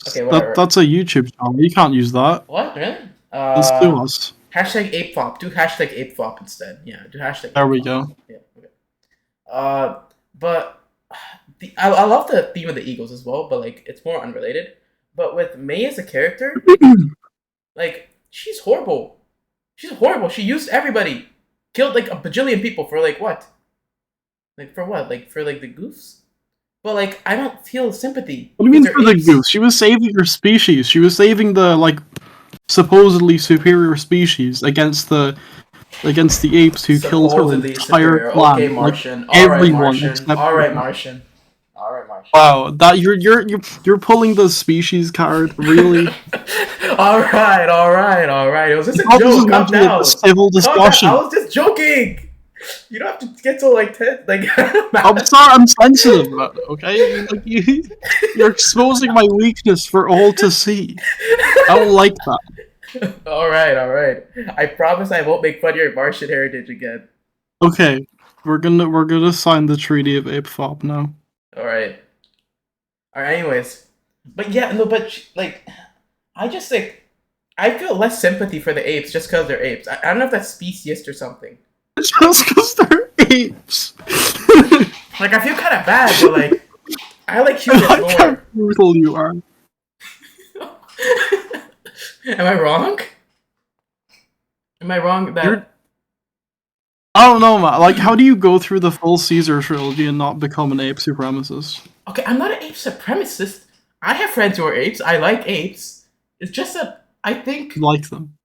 okay, whatever. That's a YouTube channel. You can't use that. What really? Let's do us. Hashtag APE-fop. Do hashtag APE-fop instead. Yeah, do hashtag. There we APE-fop. go. Yeah. Okay. But I love the theme of the Eagles as well, but like it's more unrelated. But with May as a character, like she's horrible. She's horrible. She used everybody, killed like a bajillion people for like what? Like for what? Like for like the goofs? but like I don't feel sympathy What do you because mean they're for the apes. goose? She was saving her species. She was saving the like supposedly superior species against the apes who killed her Supposedly entire superior. Okay, clan. Like Martian. All right, everyone Martian. except All for right, her. Martian. All right, Martian. Wow, that you're pulling the species card, really? All right, all right, all right. It was just I a thought this was joke. meant Calm to be a down. civil Calm down. I discussion. was just joking. You don't have to get so like I'm mad. sorry, I'm sensitive about it, okay? Like you're exposing my weakness for all to see. I don't like that. All right, all right. I promise I won't make fun of your Martian heritage again. Okay, we're gonna sign the Treaty of APE-fop now. All right. All right. Anyways, but yeah, no, but like, I just like, I feel less sympathy for the apes just because they're apes. I don't know if that's speciesist or something. Just because they're apes. Like, I feel kind of bad, but like, I like I humans like how more. brutal you are. Am I wrong? Am I wrong that? You're I don't know, man. Like, how do you go through the full Caesar trilogy and not become an ape supremacist? Okay, I'm not an ape supremacist. I have friends who are apes. I like apes. It's just that I think You like them.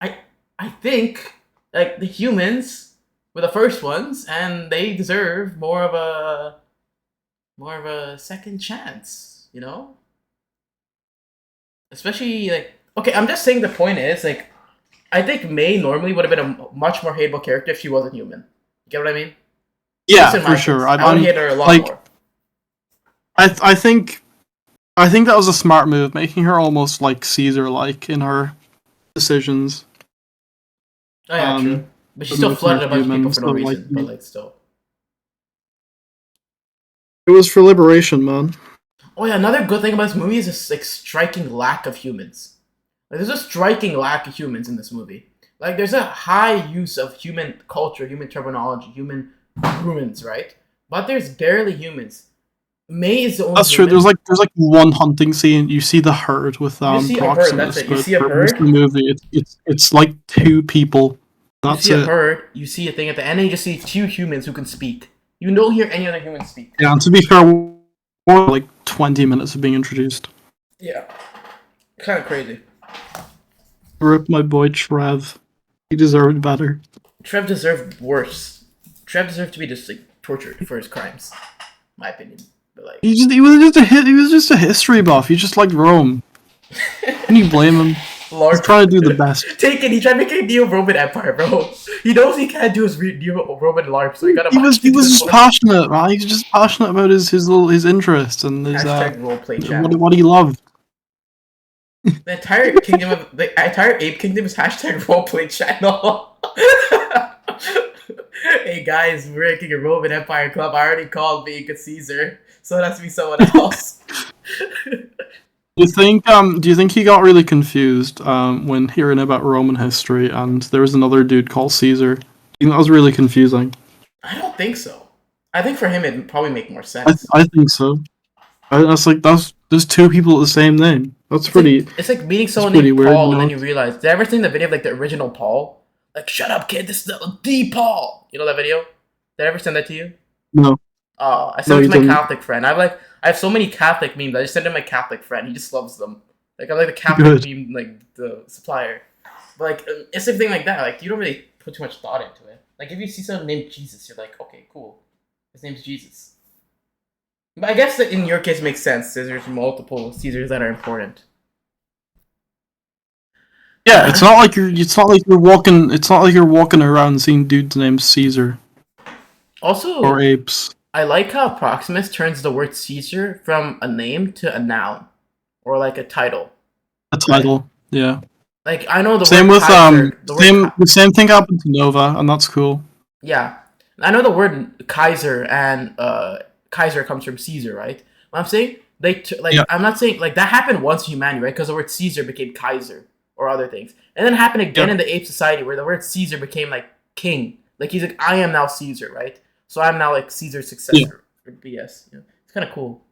I I think like the humans were the first ones, and they deserve more of a second chance. You know, especially like okay. I'm just saying the point is like I think May normally would have been a much more hateable character if she wasn't human. You get what I mean? Yeah, Just in for my sure. case, I would hate her a lot like, more. I think that was a smart move, making her almost like Caesar-like in her decisions. Oh yeah, true. But she For still making her flooded a bunch of people human. for So no like, reason. But like still. it was for liberation, man. Oh yeah, another good thing about this movie is this like striking lack of humans. Like, there's a striking lack of humans in this movie. Like there's a high use of human culture, human terminology, human humans, right? But there's barely humans. May is the only That's true. human. There's like one hunting scene. You see the herd with You see a herd. That's Proximus, it. You but see a for most of the herd. movie, it's like two people. You That's see a it. herd. You see a thing at the end, and you just see two humans who can speak. You don't hear any other humans speak. Yeah, and to be fair, we're like 20 minutes of being introduced. Yeah, kind of crazy. Rip my boy Trev. He deserved better. Trev deserved worse. Trev deserved to be just like tortured for his crimes, my opinion. But like, He was just a history buff. He just liked Rome. Can you blame him? He's trying to do the best. Take it. He tried making a Neo-Roman Empire, bro. He knows he can't do his Neo-Roman LARP, so he gotta. He was just passionate, man. He's just passionate about his interests and his Hashtag roleplay channel. what he loved. The entire ape kingdom is hashtag roleplay channel. Hey guys, we're making a Roman Empire club. I already called being a Caesar, so it has to be someone else. Do you think he got really confused when hearing about Roman history and there was another dude called Caesar? Do you think that was really confusing? I don't think so. I think for him it'd probably make more sense. I think so. There's two people with the same name. That's It's pretty. Like, it's like meeting someone pretty named weird, Paul, you and then know? you realize. Did I ever see the video of like the original Paul? Like, shut up, kid. This is the Paul. You know that video? Did I ever send that to you? No. Oh, I No, sent it you to my didn't. Catholic friend. I have so many Catholic memes. I just sent it to my Catholic friend. He just loves them. Like I'm like the Catholic Good. meme, like the supplier. But like it's the thing like that. Like you don't really put too much thought into it. Like if you see someone named Jesus, you're like, okay, cool. His name's Jesus. But I guess that in your case it makes sense. There's multiple Caesars that are important. Yeah, it's not like you're walking around seeing dudes named Caesar Also, or apes. I like how Proximus turns the word Caesar from a name to a noun or like a title. A title. Yeah. Like I know the Same word with Kaiser, the word the same thing happened to Nova, and that's cool. yeah, I know the word Kaiser and Kaiser comes from Caesar, right? What I'm saying Yeah. I'm not saying like that happened once in humanity, right? Because the word Caesar became Kaiser or other things, and then it happened again Yeah. in the ape society where the word Caesar became like king. Like he's like I am now Caesar, right? So I'm now like Caesar's successor or BS. Yeah. It's kind of cool.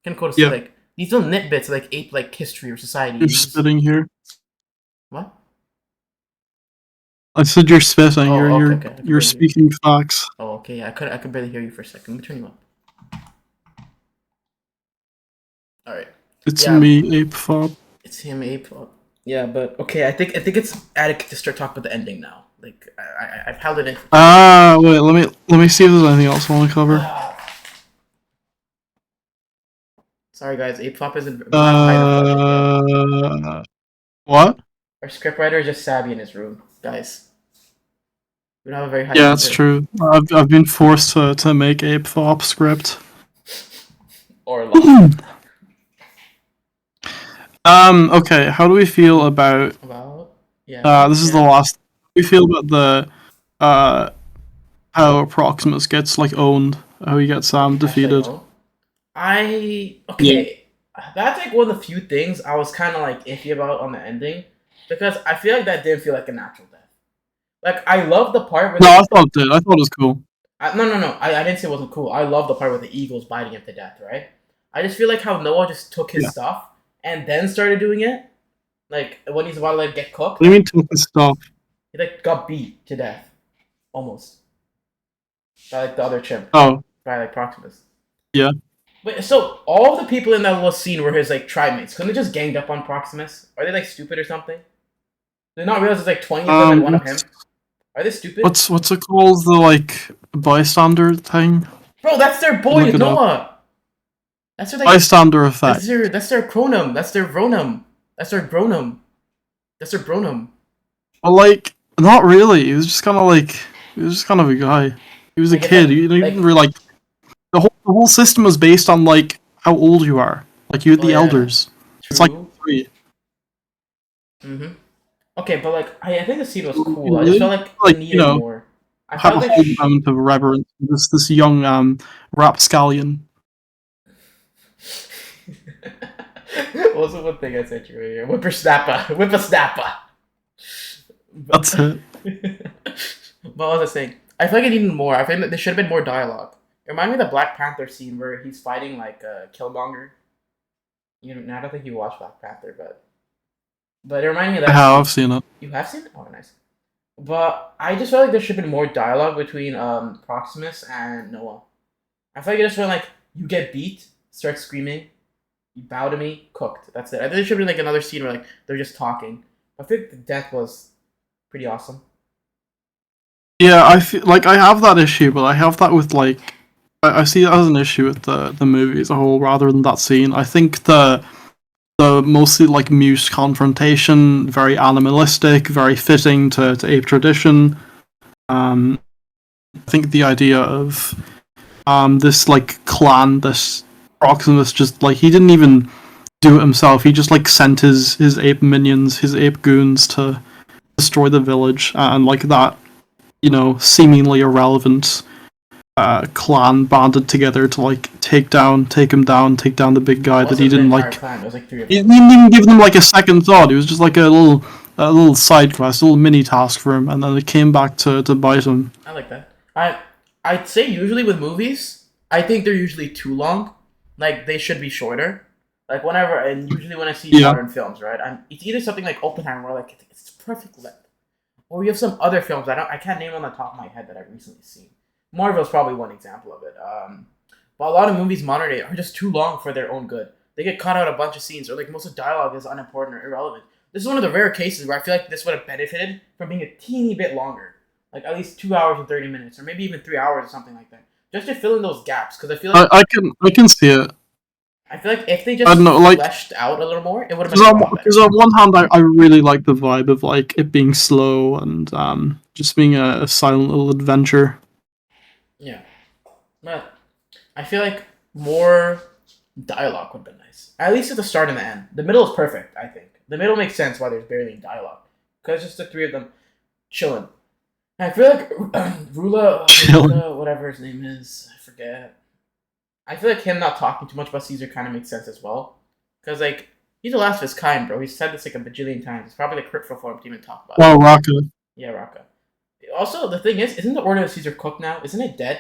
Kind of cool to see Yeah. like these little nitbits like ape like history or society. You're spitting here. What? I said you're spitting. Oh, You're okay, you're okay. speaking facts. Oh, okay. Yeah, I could barely hear you for a second. Let me turn you up. All right. It's Yeah, me, Ape-fop. it's him, April. Yeah, but okay. I think it's adequate to start talking about the ending now. Like I've held it in for too long. Wait, let me see if there's anything else I want to cover. Sorry, guys. Apefop isn't. We don't have high enough budget yet. What? Our scriptwriter is just savvy in his room, guys. We don't have a very high Yeah, it's budget. true. I've been forced to make Ape-fop script. Or long. Okay, how do we feel about About yeah. this is the Yeah. last how do we feel about the uh how Proximus gets like owned, how he gets Hashtag defeated. own. I Yeah. okay. That's like one of the few things I was kind of like iffy about on the ending because I feel like that didn't feel like a natural death. Like I love the part where No, I they. thought it did. I thought it was cool. No. I didn't say it wasn't cool. I love the part where the eagle's biting him to death. Right. I just feel like how Noah just took his Yeah. stuff and then started doing it. Like when he's about to like get cooked, What do you mean took his stuff? he like got beat to death almost by like the other chimp Oh, by like Proximus. yeah. Wait, so all the people in that little scene were his like tribe mates. Couldn't they just ganged up on Proximus? Are they like stupid or something? Do they not realize there's like 20 of them and one of him? Are they stupid? What's it called? The like bystander thing? Bro, that's their boy Look it up. Noah. That's their like Bystander effect. that's their chronum. That's their vronum. That's their bronum. That's their bronum. But like, not really. He was just kind of a guy. He was a Like, it's kid. like- He didn't like- really like the whole system was based on like how old you are. Like you had Oh, the yeah. elders. It's like 3. Mm-hmm. Okay, but like I think the scene was cool. You I just really, felt like like, it you needed know, more. I have felt a like whole amount of reverence for this young rapscallion. what was the one thing I sent you earlier? Whippersnapper. Whippersnapper. That's it. What was I saying? I feel like it needed more. I think that there should have been more dialogue. It reminded me of the Black Panther scene where he's fighting like Killmonger. You know, I don't think you watched Black Panther, but it reminded me of I that. have Scene. seen it. You have seen it? Oh, nice. But I just felt like there should have been more dialogue between Proximus and Noah. I feel like it just went like you get beat, start screaming, you bow to me, cooked. That's it. I think there should be like another scene where like they're just talking. I think the death was pretty awesome. Yeah, I feel like I have that issue, but I have that with like I see that as an issue with the movie as a whole rather than that scene. I think the mostly like mute confrontation, very animalistic, very fitting to ape tradition. I think the idea of this like clan, this Proximus, just like he didn't even do it himself. He just like sent his ape minions, his ape goons to destroy the village, and like that, you know, seemingly irrelevant clan banded together to like take him down, take down the big guy It that he wasn't didn't the entire like. clan. It was like 3 of He them. didn't even give them like a second thought. It was just like a little side quest, a little mini task for him, and then it came back to bite him. I like that. I'd say usually with movies, I think they're usually too long. Like they should be shorter. Like whenever and usually when I see Yeah. modern films, right? It's either something like Oppenheimer, where like it's perfect length, or you have some other films I can't name on the top of my head that I've recently seen. Marvel's probably one example of it. But a lot of movies modern day are just too long for their own good. They get cut out a bunch of scenes, or like most of the dialogue is unimportant or irrelevant. This is one of the rare cases where I feel like this would have benefited from being a teeny bit longer, like at least 2 hours and 30 minutes, or maybe even 3 hours or something like that, just to fill in those gaps. Because I feel like I can see it. I feel like if they I just don't know, like, fleshed out a little more, it would have been a lot better. Because on one hand, I really like the vibe of like it being slow and just being a silent little adventure. Yeah, but I feel like more dialogue would have been nice. At least at the start and the end. The middle is perfect. I think the middle makes sense why there's barely any dialogue, because it's just the 3 of them chilling. And I feel like Rula, whatever his name is, I forget. I feel like him not talking too much about Caesar kind of makes sense as well, because like he's the last of his kind, bro. He's said this like a bajillion times. It's probably like hurtful for him to even talk about. Oh, Raka. Yeah, Raka. Also, the thing is, isn't the Order of Caesar cooked now? Isn't it dead?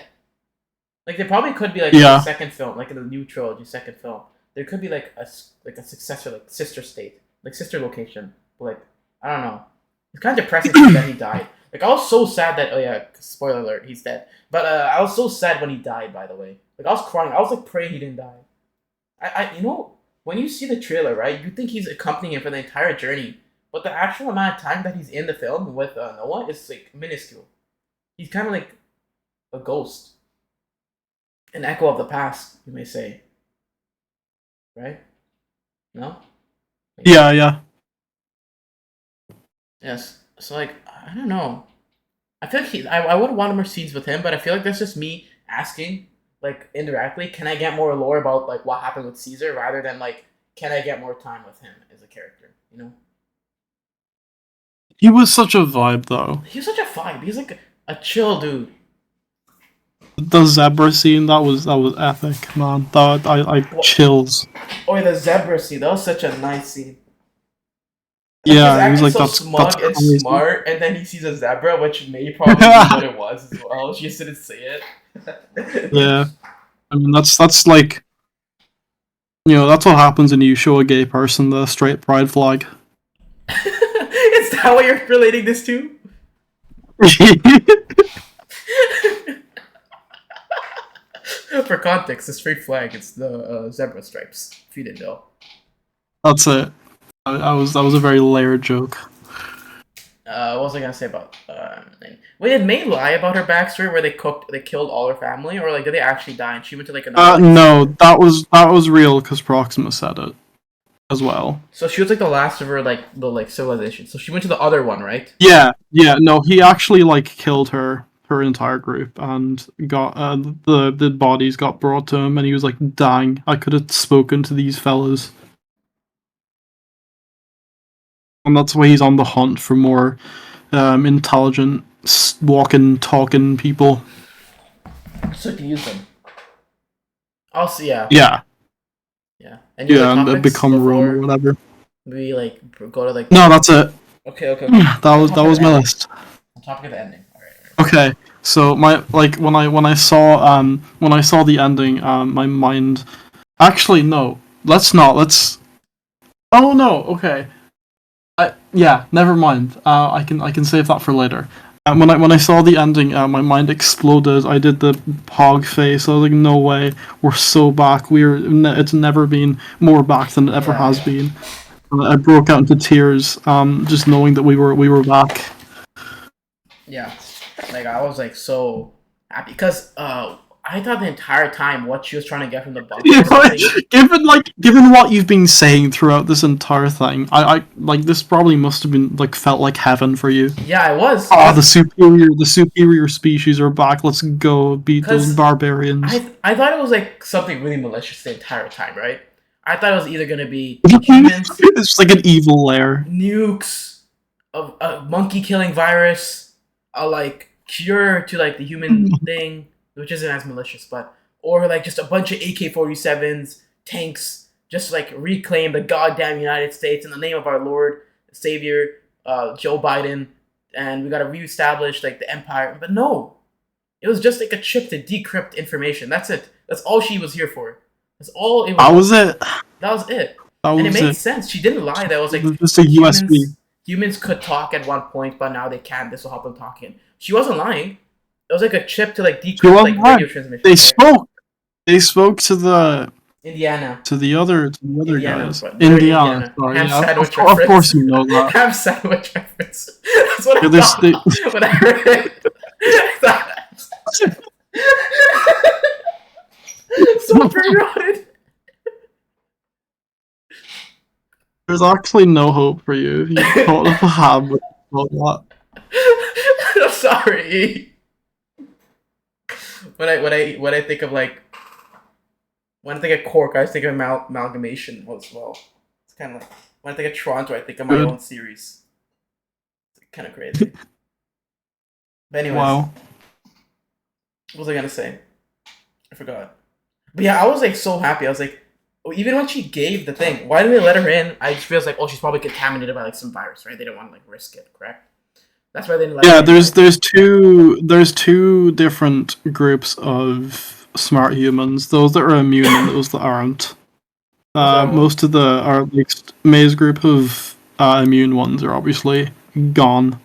Like, there probably could be, like, Yeah. a second film, like in the new trilogy, second film. There could be, like a successor, like, sister state. Like, sister location. But, like, I don't know. It's kind of depressing that he died. Like, I was so sad that, oh yeah, spoiler alert, he's dead. But, I was so sad when he died, by the way. Like, I was crying. I was, like, praying he didn't die. You know, when you see the trailer, right, you think he's accompanying him for the entire journey, but the actual amount of time that he's in the film with Noah is like minuscule. He's kind of like a ghost, an echo of the past, you may say, right? No. Yeah, yeah. Yes. So like I don't know. I feel like I would want more scenes with him, but I feel like that's just me asking, like indirectly, can I get more lore about like what happened with Caesar rather than like can I get more time with him as a character? You know, He was such a vibe, though. he's such a vibe. He's like a chill dude. The zebra scene, that was epic, man. That I chills. Oh, yeah, the zebra scene. That was such a nice scene. Like, he's Yeah, he was acting like, so that's smug and crazy. smart, and then he sees a zebra, which may probably be what it was as well. She just didn't say it. Yeah, I mean that's like, that's what happens when you show a gay person the straight pride flag. Is that what you're relating this to? For context, the straight flag, it's the zebra stripes. If you didn't know. That's it. That was a very layered joke. What was I gonna say about? Wait, did May lie about her backstory where they killed all her family, or like did they actually die and she went to like another? No, that was real because Proxima said it as well. So she was like the last of her the civilization. So she went to the other one, right? Yeah, no, he actually like killed her entire group and got the bodies got brought to him and he was like, dang, I could have spoken to these fellas. And that's why he's on the hunt for more intelligent, walking, talking people. So to use them. Also, yeah. Yeah. Yeah. And you Yeah, and become Rome or whatever. We like go to like. No, that's it. Okay. That was my list. On topic of the ending. All right. Okay, so when I saw the ending, my mind. Actually, no. Let's. Oh no. Okay. Yeah. Never mind. I can save that for later. When I saw the ending, my mind exploded. I did the hog face. I was like, no way. We're so back. It's never been more back than it ever has been. I broke out into tears. Just knowing that we were back. Yeah. Like I was like so happy because I thought the entire time what she was trying to get from the bunker. Given what you've been saying throughout this entire thing, I like this probably must have been like felt like heaven for you. Yeah, it was. The superior species are back. Let's go beat those barbarians. I thought it was like something really malicious the entire time, right? I thought it was either gonna be humans. It's like an evil lair. Nukes, a monkey killing virus, a like cure to like the human thing, which isn't as malicious, or like just a bunch of AK-47s, tanks, just like reclaim the goddamn United States in the name of our Lord, Savior, Joe Biden, and we gotta reestablish like the empire. But no, it was just like a chip to decrypt information. That's it. That's all she was here for. That's all it was. That was it. That was it. And it made sense. She didn't lie. That was like just a USB. Humans could talk at one point, but now they can't. This will help them talk again. She wasn't lying. It was like a chip to like decrypt like radio transmission. They spoke. They spoke to the Indiana. To the other guys. Indiana. Sorry, of course you know that. Ham sandwich reference. That's what I thought when I heard it. So pre-rotted. There's actually no hope for you if you thought of a ham with that. I'm sorry. When I think of like when I think of Cork, I was thinking of amalgamation as well. It's kind of like when I think of Toronto, I think of my own series. It's kind of crazy. But anyways, wow. What was I gonna say? I forgot. But yeah, I was like so happy. I was like, even when she gave the thing, why didn't they let her in? I just feels like, oh, she's probably contaminated by like some virus, right? They didn't want to like risk it, correct? That's why they didn't let her in. there's two different groups of smart humans. Those that are immune and those that aren't. Most of our May's group of immune ones are obviously gone,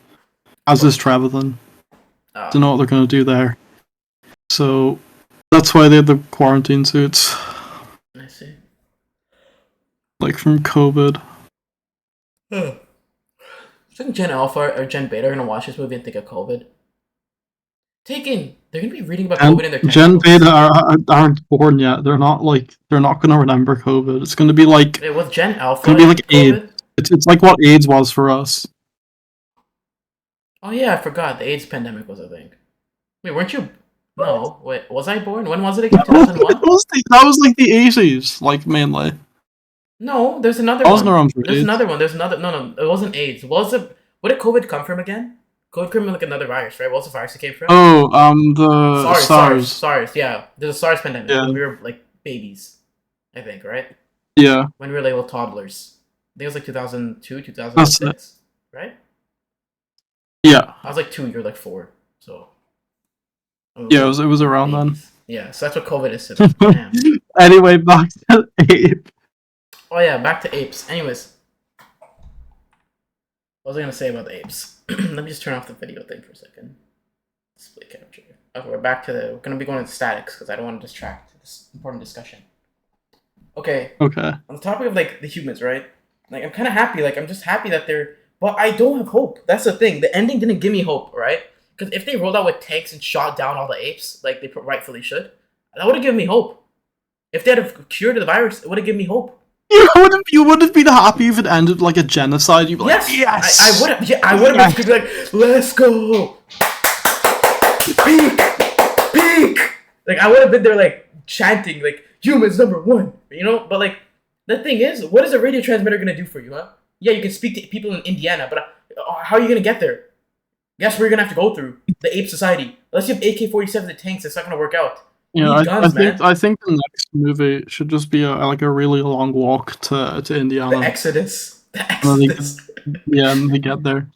as is Trevathan. Don't know what they're gonna do there. So that's why they had the quarantine suits. I see. like from COVID. I think Gen Alpha or Gen Beta are gonna watch this movie and think of COVID. They're gonna be reading about COVID in their Gen textbooks. Beta aren't born yet. They're not gonna remember COVID. It's gonna be like Wait, was Gen Alpha gonna be like AIDS. COVID? It's like what AIDS was for us. Oh yeah, I forgot. The AIDS pandemic was a thing. Wait, weren't you? No, wait, was I born? When was it again? 2001? That was like the 80s, like mainly. No, there's another I wasn't one. around for There's AIDS. another one. There's another. No, it wasn't AIDS. What was it? Where did COVID come from again? COVID came from like another virus, right? What was the virus it came from? Oh, the SARS. Yeah, there's a SARS pandemic Yeah. when we were like babies, I think, right? Yeah, When we were like little toddlers. I think it was like 2002, That's 2006, right? yeah, I was like 2, you're like 4, so. yeah. It was around then. babies. Yeah, so that's what COVID is. To me. Damn. Anyway, back to Ape. Oh yeah, back to apes. Anyways, what was I gonna say about the apes? Let me just turn off the video thing for a second. Display capture. Okay, we're gonna be going into statics because I don't want to distract this important discussion. Okay, Okay. on the topic of like the humans, right? Like I'm kind of happy. Like I'm just happy that they're. But I don't have hope. That's the thing. The ending didn't give me hope, right? Because if they rolled out with tanks and shot down all the apes, like they rightfully should, that would have given me hope. If they had a cure to the virus, it would have given me hope. You would have been happy if it ended like a genocide. You'd be like, Yes, yes. I would have. Yeah, I would have been like, let's go, peak. Like I would have been there like chanting like humans #1, you know. But like the thing is, what is a radio transmitter gonna do for you, huh? Yeah, you can speak to people in Indiana, but how are you gonna get there? Guess where you're gonna have to go through the ape society. Unless you have AK-47 and tanks, it's not gonna work out. You You know, need guns, man. I think the next movie should just be like a really long walk to The Indiana. Exodus. The Well, Exodus. Yeah, and they get there.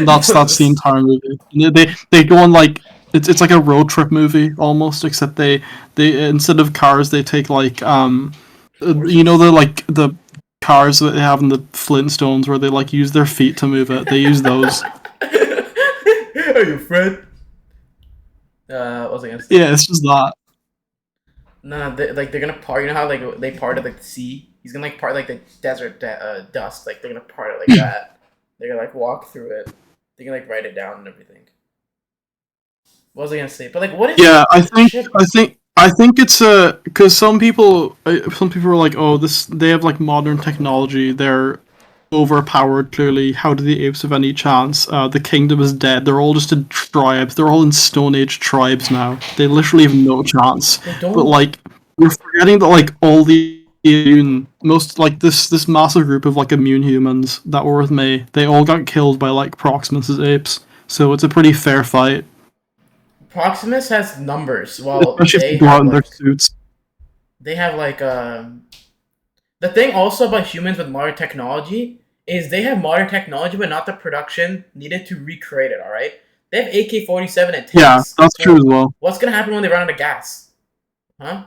That's the entire movie. They go on like it's like a road trip movie almost, except they instead of cars they take like you know the cars that they have in the Flintstones where they like use their feet to move it. They use those. Are you Fred? What was I gonna say? Yeah, it's just that. Nah, they're gonna part. You know how like they parted like the sea. He's gonna like part like the desert dust. Like they're gonna part it like that. They're gonna like walk through it. They're gonna like write it down and everything. What was I gonna say? But like, what is? Yeah, ship? I think it's because some people are like, oh, they have like modern technology. They're overpowered. Clearly, how do the apes have any chance? The kingdom is dead. They're all just in tribes. They're all in Stone Age tribes now. They literally have no chance. They don't. But like, you're forgetting that like all the most like this massive group of like immune humans that were with me, they all got killed by like Proximus's apes. So it's a pretty fair fight. Proximus has numbers. While Especially if they they go out have in their like, suits. they have like the thing also about humans with modern technology is they have modern technology but not the production needed to recreate it. All right, they have AK-47 and tanks. Yeah, that's true as well. What's gonna happen when they run out of gas? Huh?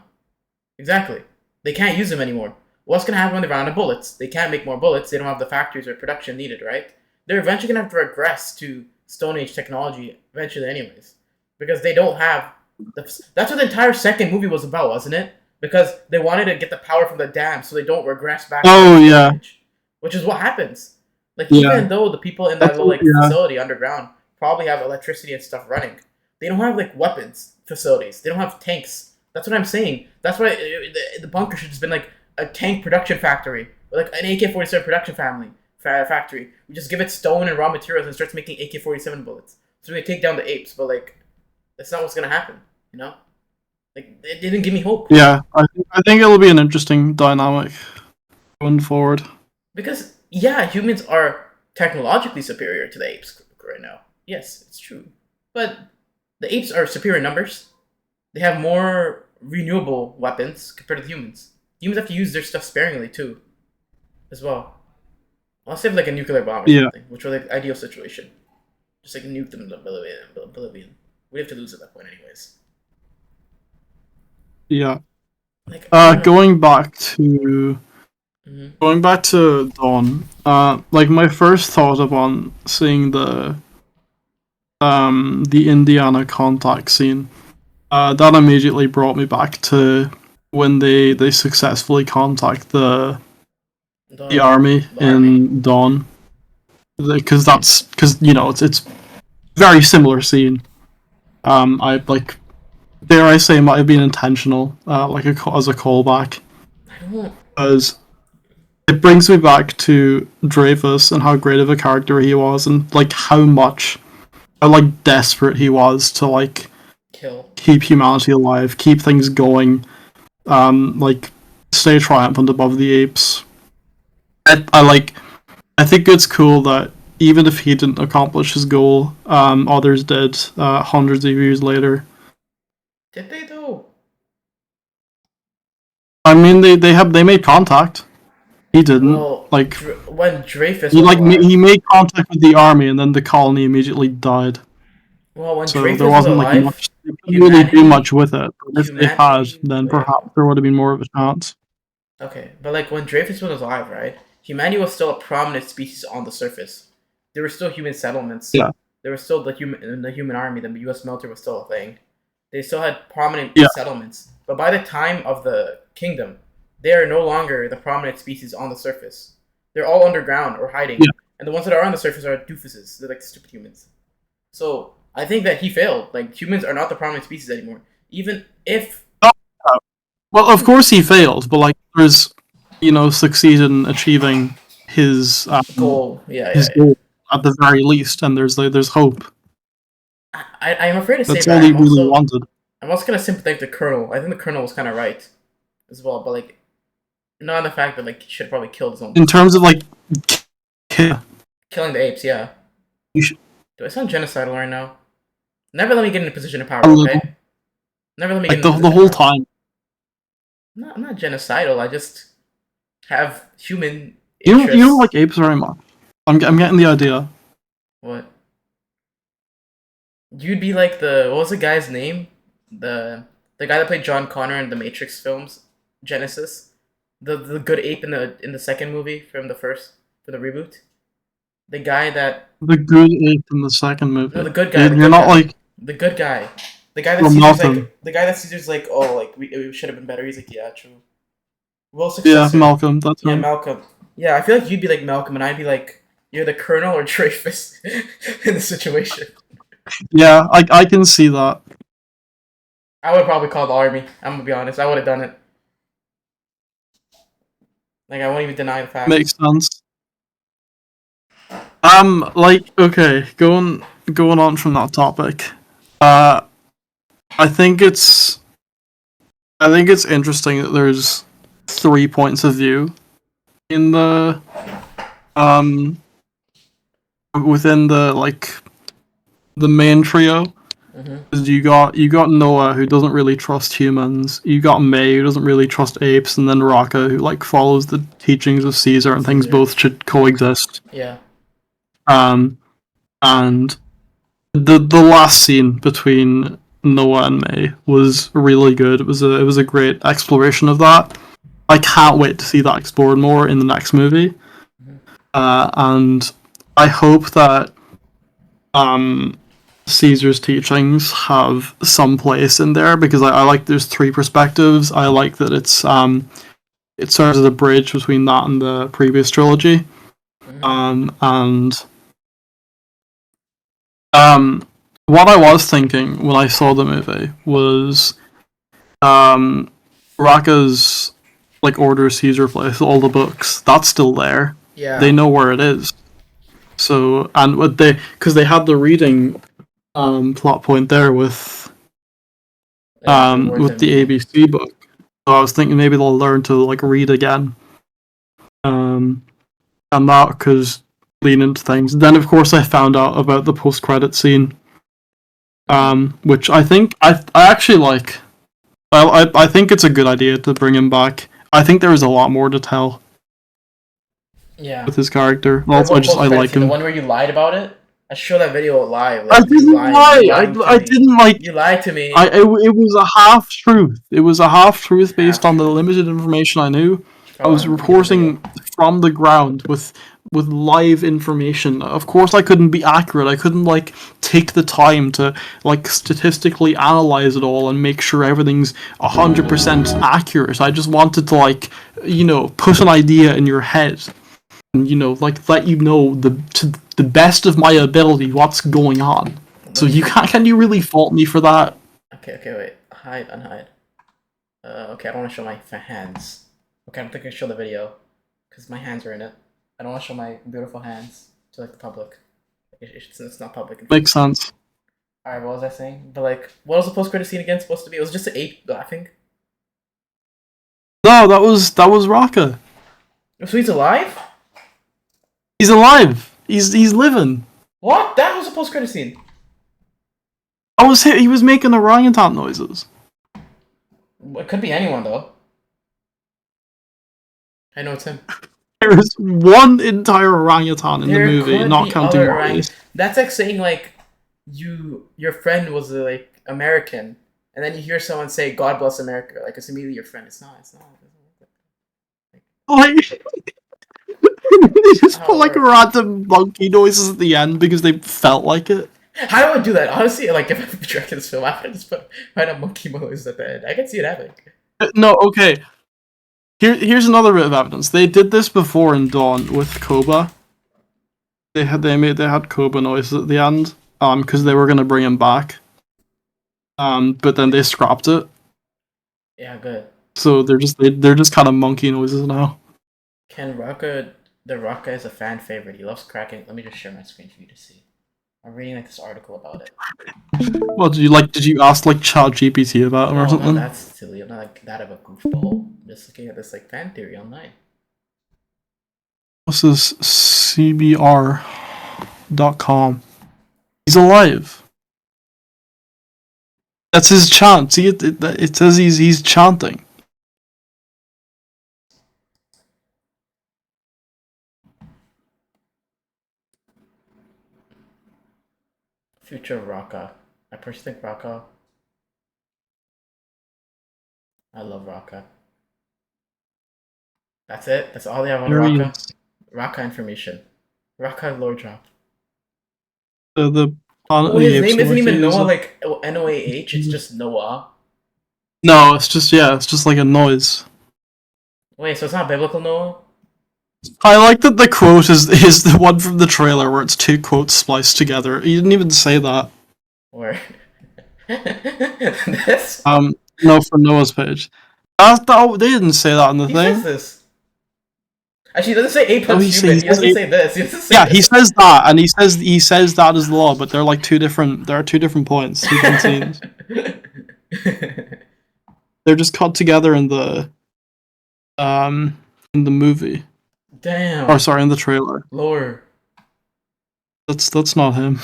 Exactly. They can't use them anymore. What's gonna happen when they run out of bullets? They can't make more bullets. They don't have the factories or production needed, right? They're eventually gonna have to regress to Stone Age technology eventually, anyways, because they don't have. That's what the entire second movie was about, wasn't it? Because they wanted to get the power from the dam so they don't regress back. Oh, to yeah. Stone Age, which is what happens. Like Yeah. even though the people in that That's little like yeah. facility underground probably have electricity and stuff running, they don't have like weapons facilities. They don't have tanks. That's what I'm saying. That's why the bunker should have just been like a tank production factory, or like an AK-47 production factory. We just give it stone and raw materials and starts making AK-47 bullets. So we take down the apes, but like that's not what's gonna happen. You know, like it didn't give me hope. Yeah, I think it'll be an interesting dynamic going forward. Because yeah, humans are technologically superior to the apes right now. Yes, it's true. But the apes are superior in numbers. They have more renewable weapons compared to the humans. Humans have to use their stuff sparingly too, as well. Unless they have like a nuclear bomb or Yeah. something, which would like ideal situation. Just like nuke them in oblivion. We'd have to lose at that point anyways. Yeah. Like I don't know. Going back to Mhm. Dawn. Like my first thought upon seeing the Indiana contact scene, that immediately brought me back to when they successfully contact the the army The army. in Dawn, because it's very similar scene. I like dare I say might have been intentional, as a callback, I don't. as it brings me back to Dreyfus and how great of a character he was, and like how desperate he was to like Kill. keep humanity alive, keep things going, like stay triumphant above the apes. I think it's cool that even if he didn't accomplish his goal, others did, hundreds of years later. Did they though? I mean, they made contact. He didn't. Well, Like when Dreyfus he was like alive. he made contact with the army, and then the colony immediately died. Well, when So Dreyfus there was wasn't like alive, much. They couldn't really do much with it. But if they had, humanity. then Wait. perhaps there would have been more of a chance. Okay, but like when Dreyfus was alive, right? Humanity was still a prominent species on the surface. There were still human settlements. Yeah. There was still the human army. The U.S. military was still a thing. They still had prominent Yeah. settlements. But by the time of the kingdom, they are no longer the prominent species on the surface. They're all underground or hiding. Yeah. And the ones that are on the surface are doofuses. They're like stupid humans. So I think that he failed. Like humans are not the prominent species anymore. Even if Well, of course he failed, but like there's, succeeded in achieving his goal, his goal at the very least, and there's hope. I'm afraid to say That's that all he really wanted. I'm also kind of sympathetic to Colonel. I think the Colonel was kind of right as well, but like, not on the fact that like he should have probably killed his own. In terms of like, Killing the apes, yeah. You should- Do I sound genocidal right now? Never let me get in a position of power, A little. okay? Never let me like get in the whole time. I'm not genocidal. I just have human You interests. don't like apes very much. I'm getting the idea. What? You'd be like what was the guy's name? The guy that played John Connor in the Matrix films, Genesis. The good ape in the second movie for the reboot. The guy that The good ape in the second movie. no, the good guy. You're not like the good guy. The guy that Well, Caesar's Malcolm. like the guy that Caesar's like, oh, like we should have been better. He's like, yeah, true. Well, yeah, successor. Malcolm. That's Yeah, him. Malcolm. Yeah, I feel like you'd be like Malcolm, and I'd be like, you're the Colonel or Dreyfus in the situation. Yeah, I can see that. I would probably call the army. I'm gonna be honest. I would have done it. Like I won't even deny the fact. Makes sense. Okay, going on from that topic. I think it's interesting that there's 3 points of view in the within the main trio. Mm-hmm. You got Noah, who doesn't really trust humans. You got May, who doesn't really trust apes, and then Raka, who like follows the teachings of Caesar and thinks both should coexist. Yeah. And the last scene between Noah and May was really good. It was a great exploration of that. I can't wait to see that explored more in the next movie. And I hope that Caesar's teachings have some place in there, because I like there's 3 perspectives. I like that it serves as a bridge between that and the previous trilogy. What I was thinking when I saw the movie was Raka's like Order of Caesar place, all the books, that's still there. Yeah. They know where it is. So, and because they had the reading plot point there with the ABC book. So I was thinking maybe they'll learn to like read again. And that could lean into things. Then of course I found out about the post-credit scene. Which I think I actually like. I think it's a good idea to bring him back. I think there is a lot more to tell. Yeah. With his character. Also, I like him. The one where you lied about it. I showed that video live. I didn't lie. I didn't like. You lied to me. It was a half truth. It was a half truth based on the limited information I knew. I was reporting from the ground with with live information. Of course, I couldn't be accurate. I couldn't like take the time to like statistically analyze it all and make sure everything's 100% accurate. I just wanted to like, put an idea in your head and like let you know to the best of my ability what's going on. So can you really fault me for that? Okay, wait. Hide, unhide. Okay, I don't want to show my hands. Okay, I don't think I can show the video because my hands are in it. I don't want to show my beautiful hands to like the public. It's not public. Makes sense. All right, what was I saying? But like, what was the post-credit scene again supposed to be? It was just an ape laughing. No, that was Raka. So he's alive? He's alive. He's living. What? That was a post-credit scene. He was making orangutan noises. It could be anyone though. I know it's him. There's one entire orangutan in the movie, not counting Marley's. That's like saying like your friend was like American, and then you hear someone say "God bless America," like it's immediately your friend. It's not. Like they just put like random monkey noises at the end because they felt like it. How do I do that? Honestly, like if I'm directing this film, I would just put random monkey noise at the end. I can see it happening. No, okay. Here's another bit of evidence. They did this before in Dawn with Koba. They had Koba noises at the end, because they were gonna bring him back. But then they scrapped it. Yeah, good. So they're just kind of monkey noises now. The Rocka is a fan favorite. He loves cracking. Let me just share my screen for you to see. I'm reading like this article about it. Well, did you ask like ChatGPT about him or something? No, that's silly. I'm not like that of a goofball. I'm just looking at this like fan theory online. This is CBR.com. He's alive. That's his chant. See, it says he's chanting. Future of Rocka. I personally think Rocka. I love Rocka. That's it. That's all they have on Rocka. Rocka information. Rocka lore drop. His name isn't even Noah, like Noah. It's just Noah. No, it's just like a noise. Wait, so it's not biblical Noah? I like that the quote is the one from the trailer where it's two quotes spliced together. He didn't even say that. Where? This? No, for Noah's page. They didn't say that in the thing. Says this. Actually, he doesn't say ape plus human. He doesn't say this. He says that, and he says that as law, but they're like two different. There are two different points, two different scenes. They're just cut together in the movie. Damn. Or sorry, in the trailer. Lore. That's not him.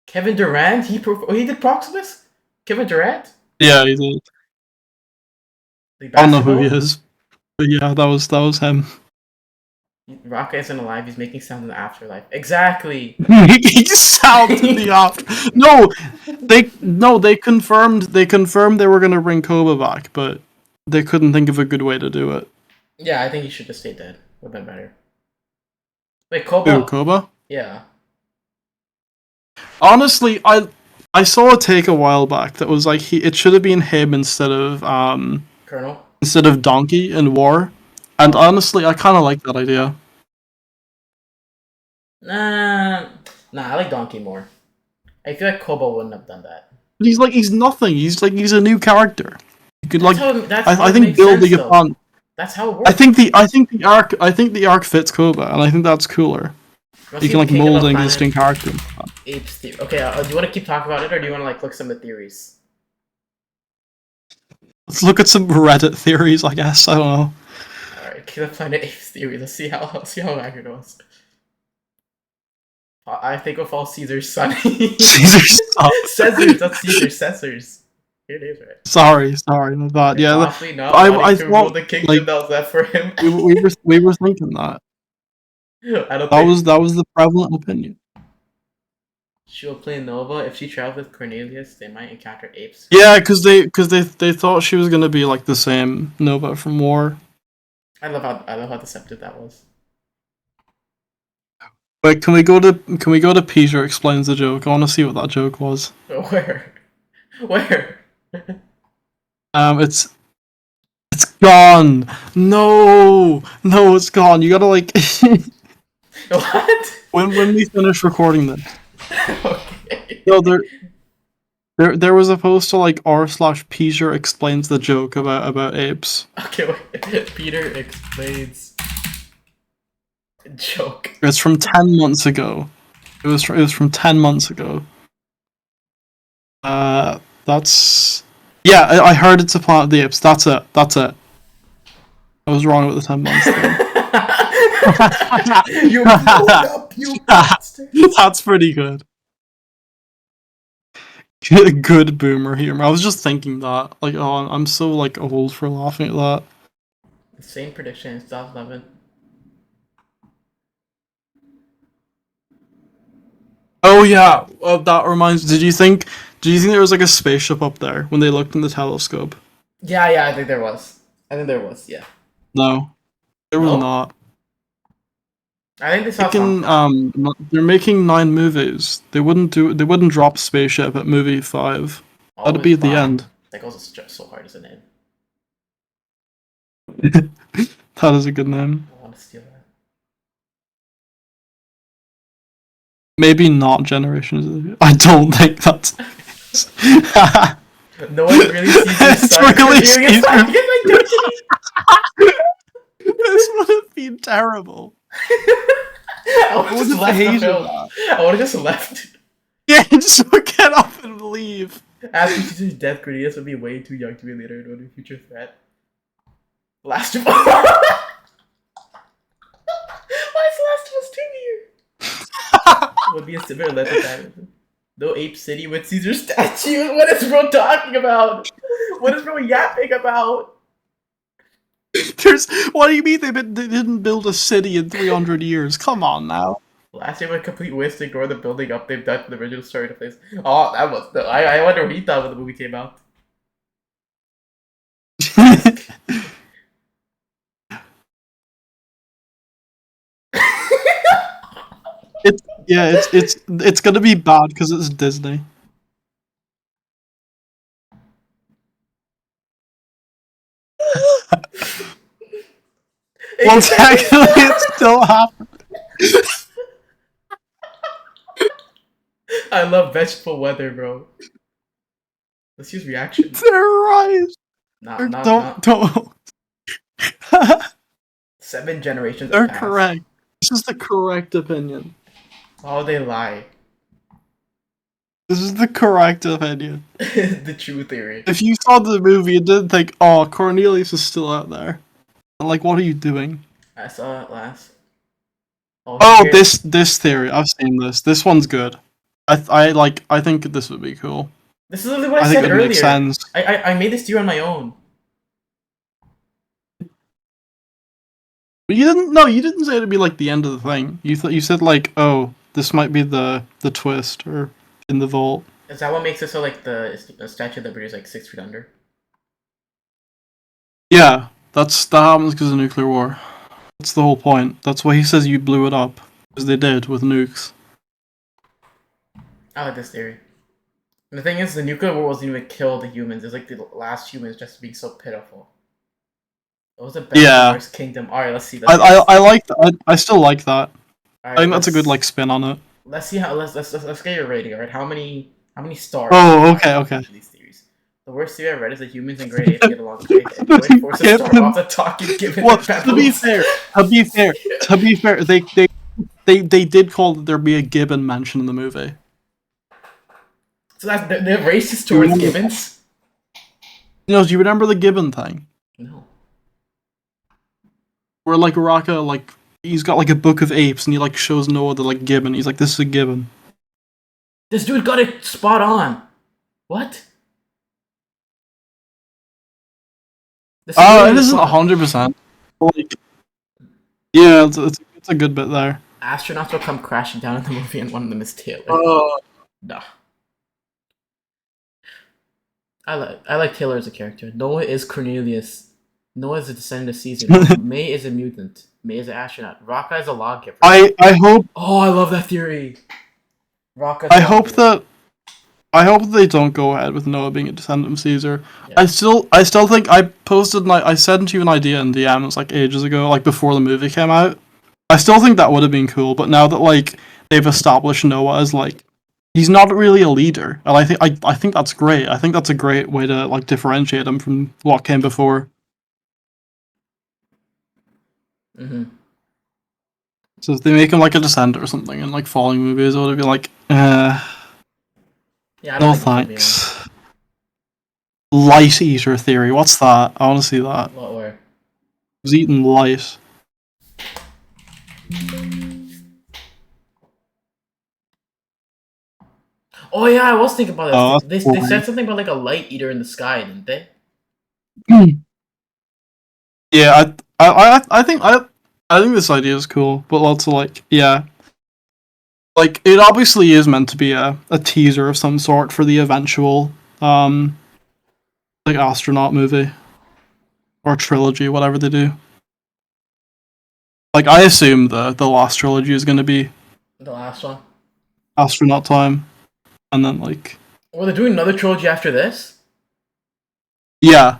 Kevin Durant? He did Proximus? Kevin Durant? Yeah, he did. I don't know who he is. But yeah, that was him. Rocka isn't alive, he's making sound in the afterlife. Exactly! Making sound in the afterlife. They confirmed they were gonna bring Koba back, but they couldn't think of a good way to do it. Yeah, I think he should just stay dead. Would have been better. Wait, Koba? Who, Koba? Yeah. Honestly, I saw a take a while back that was like it should have been him instead of Colonel? Instead of Donkey in War. And honestly, I kind of like that idea. Nah, I like Donkey more. I feel like Koba wouldn't have done that. But he's nothing. He's a new character. You could I think building upon. That's how it works. I think the arc fits Koba, and I think that's cooler. You can like mold an existing character. Apes theory. Okay, do you want to keep talking about it, or do you want to like look some of the theories? Let's look at some Reddit theories, I guess. I don't know. Alright, keep Planet Apes theory. Let's see how accurate it was. I think of all Caesar's son. Caesar's son. Caesar's, not Caesar. Caesar's. Here it is, right? Sorry, my bad. Yeah, I thought the kingdom like, that was left for him. we were thinking that. That was the prevalent opinion. She will play Nova. If she travels with Cornelius, they might encounter apes. Yeah, because they thought she was gonna be like the same Nova from War. I love how deceptive that was. Wait, can we go to Peter explains the joke? I want to see what that joke was. Where? Where? It's gone. No, no, it's gone. You gotta like What? when we finish recording this. Okay. No, there was a post to like r/Peter explains the joke about apes. Okay, wait. Peter explains joke. It's from 10 months ago. It was from 10 months ago. That's yeah. I heard it's a Planet of the Apes. That's it. That's it. I was wrong with the 10 months thing. You blew it up, you bastard. That's pretty good. Good boomer humor. I was just thinking that. Like, oh, I'm so like old for laughing at that. The same prediction in 2011. Oh yeah. That reminds. Did you think there was like a spaceship up there when they looked in the telescope? Yeah, I think there was. Yeah. No, there was No? not. I think they saw something. They're making 9 movies. They wouldn't drop spaceship at movie 5. That'd be Always at the fine. end. That goes just so hard as a name. That is a good name. I want to steal that. Maybe not Generations. I don't think that's. No one really sees this It's son really reviewing his son Caesar. against identity. This would have been terrible. I would have What just was the left the haze film. of I would have just left. Yeah, just get up and leave. After Caesar's death, Cornelius would be way too young to be a leader and would be a future threat. Last of Us. Why is Last of Us 2 here? Would be a similar length of time. No Ape City with Caesar statues. What is bro talking about? What is bro yapping about? What do you mean they didn't build a city in 300 years? Come on now. Last year, a complete waste to ignore the building up they've done for the original story to place. Oh, that was. I wonder what he thought when the movie came out. It's gonna be bad because it's Disney. Well, technically, it's still happening. I love vegetable weather, bro. Let's use reactions. They're right. Don't. 7 generations. They're have passed. correct. This is the correct opinion. Oh, they lie. This is the correct opinion. The true theory. If you saw the movie and didn't think, oh, Cornelius is still out there, and like, what are you doing? I saw it last. Oh, here. this theory. I've seen this. This one's good. I think this would be cool. This is literally what I I think said it earlier. makes sense. I made this theory on my own. But you didn't. No, you didn't say it'd be like the end of the thing. You said like, oh, this might be the twist or in the vault. Is that what makes it so like the Statue of Liberty is like 6 feet under? Yeah, that happens because of nuclear war. That's the whole point. That's why he says you blew it up, because they did with nukes. I like this theory. And the thing is, the nuclear war wasn't even kill the humans. It's like the last humans just being so pitiful. It was the best Yeah. worst kingdom. All right, let's see. I like that. I still like that. All right, I think that's a good like spin on it. Let's see how let's get your rating. All right, how many stars? Oh, okay. These theories. The worst theory I read is that humans and great apes get along great, and Lloyd forces a storm off the talking given. Well, to be fair, they did call that there be a gibbon mentioned in the movie. So that's they're racist towards gibbons. You know, do you remember the gibbon thing? No. Where like Raka like he's got like a book of apes and he like shows Noah the like gibbon. He's like, this is a gibbon. This dude got it spot on. What? It isn't 100%. Like, yeah, it's a good bit there. Astronauts will come crashing down in the movie, and one of them is Taylor. Nah. I like Taylor as a character. Noah is Cornelius. Noah's a descendant of Caesar. No, May is a mutant. May is an astronaut. Raka is a lawgiver. I hope Oh, I love that theory. Raka's I a hope lawgiver. that I hope they don't go ahead with Noah being a descendant of Caesar. Yeah. I still think I sent you an idea in DMs like ages ago, like before the movie came out. I still think that would have been cool, but now that like they've established Noah as like he's not really a leader, and I think that's great. I think that's a great way to like differentiate him from what came before. Mm-hmm. So if they make him like a descendant or something in like following movies, it would be like, Yeah, I no don't think it should thanks. Light eater theory. What's that? I want to see that. be on. What where? He's eating light. Oh yeah, I was thinking about Oh, this. that's They boring. said something about like a light eater in the sky, didn't they? Yeah, I think this idea is cool, but lots of like like it obviously is meant to be a teaser of some sort for the eventual like astronaut movie or trilogy, whatever they do. Like I assume the last trilogy is going to be The last one. astronaut time, and then like Well, they're doing another trilogy after this. yeah,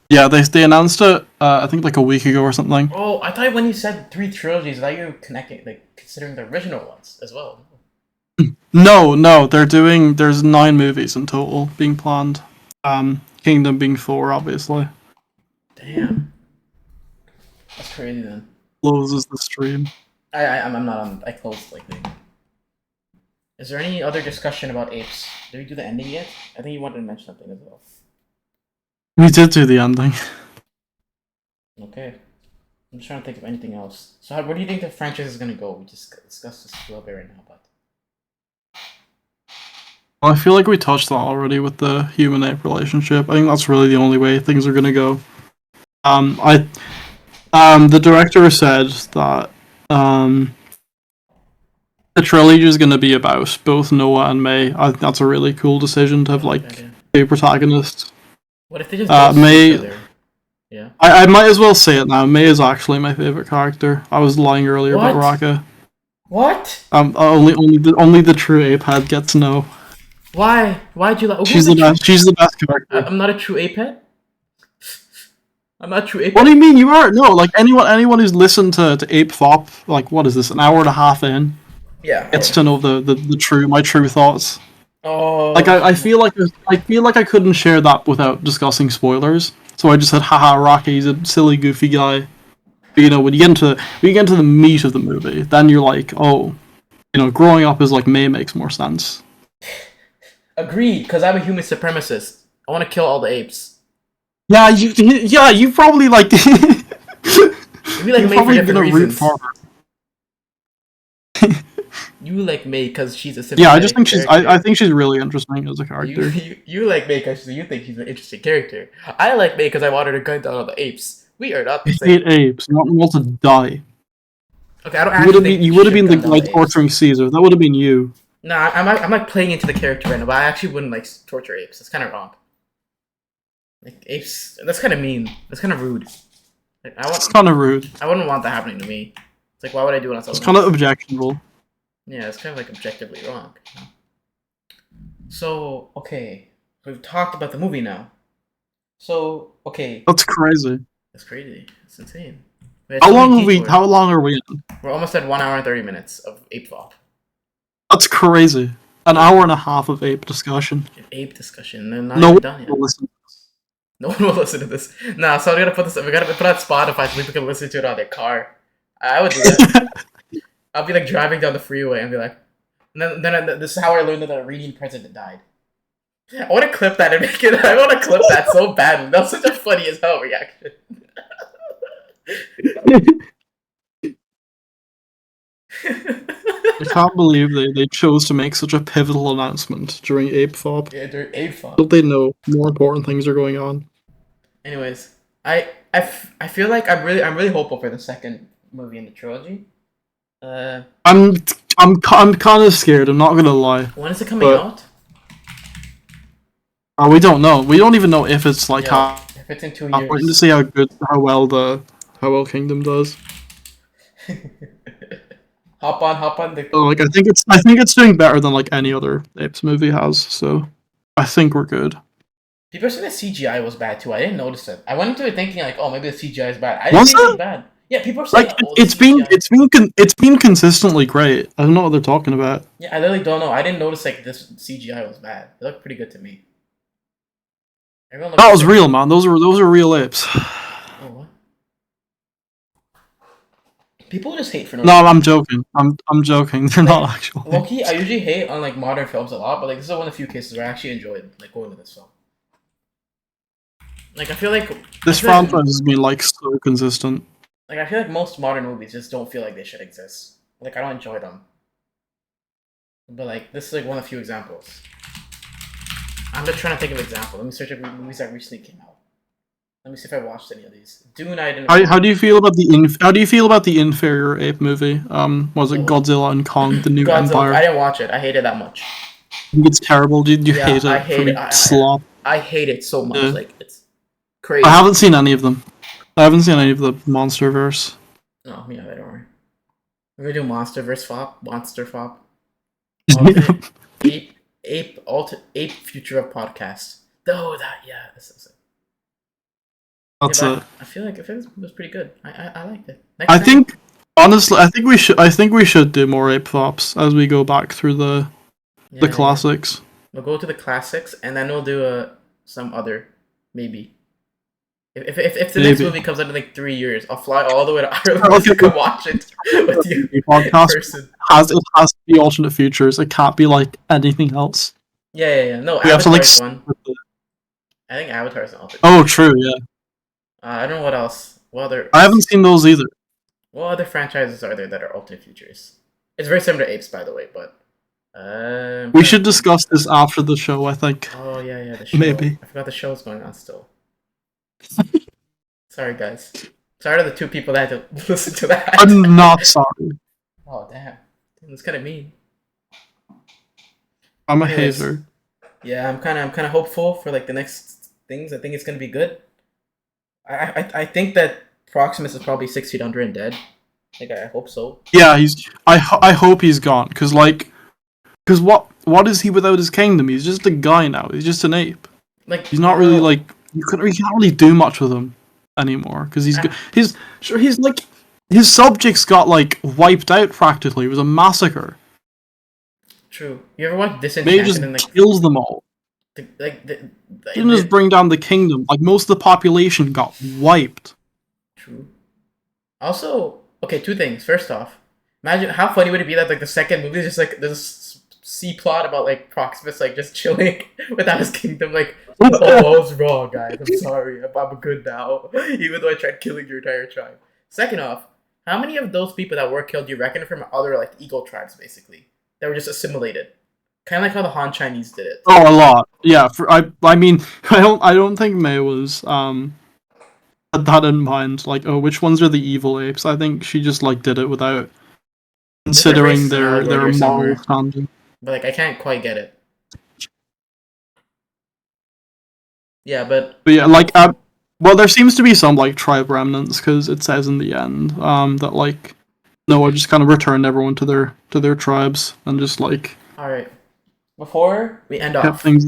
they announced it I think like a week ago or something. Oh, I thought when you said 3 trilogies, that you were connecting, like considering the original ones as well. No, there's 9 movies in total being planned. Kingdom being 4, obviously. Damn, that's crazy. Then Closes the stream. I'm not on. I closed like the. Is there any other discussion about apes? Did we do the ending yet? I think you wanted to mention something as well. We did do the ending. Okay. I'm just trying to think of anything else. So, where do you think the franchise is gonna go? We just discussed this a little bit right now, but Well, I feel like we touched that already with the human-ape relationship. I think that's really the only way things are gonna go. The director said that the trilogy is gonna be about both Noah and May. I think that's a really cool decision to have like idea. two protagonists. What if they just don't see May. each other? Yeah. I might as well say it now. May is actually my favorite character. I was lying earlier about What? Raka. What? Only the true ape head gets no. Why? Why'd you like? She's the best. She's the best character. I'm not a true ape head. I'm not a true ape What head. do you mean you are? No, like anyone who's listened to APE-fop, like what is this, an hour and a half in, Yeah. gets to know my true thoughts. Oh. Like I feel like I couldn't share that without discussing spoilers. So I just said, haha, Rocky's a silly, goofy guy. But, you know, when you get into the meat of the movie, then you're like, oh, you know, growing up as like May makes more sense. Agreed, because I'm a human supremacist. I want to kill all the apes. Yeah, you probably like. You like You're May for probably different gonna root reasons. for her. You like May because she's a sympathetic Yeah, I just think she's. character. I think she's really interesting as a character. You like May because you think she's an interesting character. I like May because I wanted to gun down all the apes. We are not the same. Hate apes. You want them all to die. Okay, I don't You actually would have think been. You would have been the should gun guy down apes. torturing Caesar. That would have been you. Nah, I'm like playing into the character right now, but I actually wouldn't like torture apes. That's kind of wrong. Like apes, that's kind of mean. That's kind of rude. Like It's kind of rude. I wouldn't want that happening to me. It's like why would I do it on someone It's kind of else? objectionable. Yeah, it's kind of like objectively wrong. You know? So okay, we've talked about the movie now. So okay, That's crazy. that's crazy. It's insane. We had How so many long have we? detours. How long are we in? We're almost at 1 hour and 30 minutes of ape-fop. That's crazy. An hour and a half of ape discussion. Ape discussion. And not No even one done yet. will listen. No one will listen to this. Nah, so we gotta put this. We gotta put it on Spotify so people can listen to it on their car. I would do that. I'll be like driving down the freeway and be like, and then this is how I learned that the Iranian president died. I want to clip that and make it. I want to clip that so badly. That was such a funny as hell reaction. I can't believe they chose to make such a pivotal announcement during APE-fop. Yeah, they're ape-fop. Don't they know more important things are going on? Anyways, I feel like I'm really hopeful for the second movie in the trilogy. I'm kind of scared. I'm not gonna lie. When is it coming But- out? We don't know. We don't even know if it's like Yeah. If it's in 2 I'm waiting to years. see how well Kingdom does. Hop on the. So, like, I think it's doing better than like any other Apes movie has. So I think we're good. People say the CGI was bad too. I didn't notice it. I went into it thinking like, oh, maybe the CGI is bad. I didn't Was think it was it? bad. Yeah, people are saying, Like oh, the CGI. it's been consistently great. I don't know what they're talking about. Yeah, I literally don't know. I didn't notice like this CGI was bad. It looked pretty good to me. Everyone looked That was pretty- real, man. Those were real apes. Oh, what? People just hate for no No, reason. I'm joking. I'm joking. They're not actual. Low-key, I usually hate on like modern films a lot, but like this is one of the few cases where I actually enjoyed like going to this film. Like I feel like This I feel like- franchise has been like so consistent. Like I feel like most modern movies just don't feel like they should exist. Like I don't enjoy them. But like this is like one of the few examples. I'm just trying to think of an example. Let me search up movies that recently came out. Let me see if I watched any of these. Dune, I didn't. How do you feel about the inferior ape movie? Was it Godzilla and Kong: The New Godzilla. Empire? I didn't watch it. I hate it that much. I think it's terrible. Did you Yeah, hate it? I hate it. Slop. I hate it so much. Yeah. Like it's crazy. I haven't seen any of them. I haven't seen any of the MonsterVerse. No, yeah, don't worry. We're gonna do Monsterverse Fop, Monster Fop. Ape Future of Podcast. Oh, this is it. That's Yeah, but it. I feel like it was pretty good. I liked it. I think honestly, I think we should do more APE-fops as we go back through the classics. We'll go to the classics and then we'll do some other maybe. If the next Maybe. movie comes out in like 3 years, I'll fly all the way to Ireland to come watch it with you The in podcast person. has to be alternate futures. It can't be like anything else. Yeah. No, We have to like. Avatar's one. I think Avatar's an alternate. Oh, true. Yeah, I don't know what else. What other? I haven't seen those either. What other franchises are there that are alternate futures? It's very similar to Apes, by the way, but We should discuss this after the show. I think. Oh yeah, the show. Maybe. I forgot the show's going on still. Sorry, guys. Sorry to the 2 people that had to listen to that. I'm not sorry. Oh damn, that's kind of mean. I'm a Anyways. hater. Yeah, I'm kind of hopeful for like the next things. I think it's gonna be good. I think that Proximus is probably 6 feet under and dead. I hope so. Yeah, I hope he's gone because what is he without his kingdom? He's just a guy now. He's just an ape. Like He's not really like you can't really do much with him anymore because he's like his subjects got like wiped out practically. It was a massacre. True. You ever watch They Disenchanted just and like kills them all. Didn't just bring down the kingdom. Like most of the population got wiped. True. Also, okay, 2 things. First off, imagine how funny would it be that like the second movie is just like this C plot about like Proximus like just chilling without his kingdom. Like, oh, I was wrong, guys. I'm sorry. I'm good now, even though I tried killing your entire tribe. Second off, how many of those people that were killed do you reckon are from other like eagle tribes, basically, that were just assimilated? Kind of like how the Han Chinese did it. Oh, a lot. Yeah. I mean, I don't think May was had that in mind. Like, oh, which ones are the evil apes? I think she just like did it without considering their allegory somewhere. moral standing. But like, I can't quite get it. Yeah, but yeah, like, well, there seems to be some like tribe remnants because it says in the end that like Noah just kind of returned everyone to their tribes and just like all right. Before we end kept off, things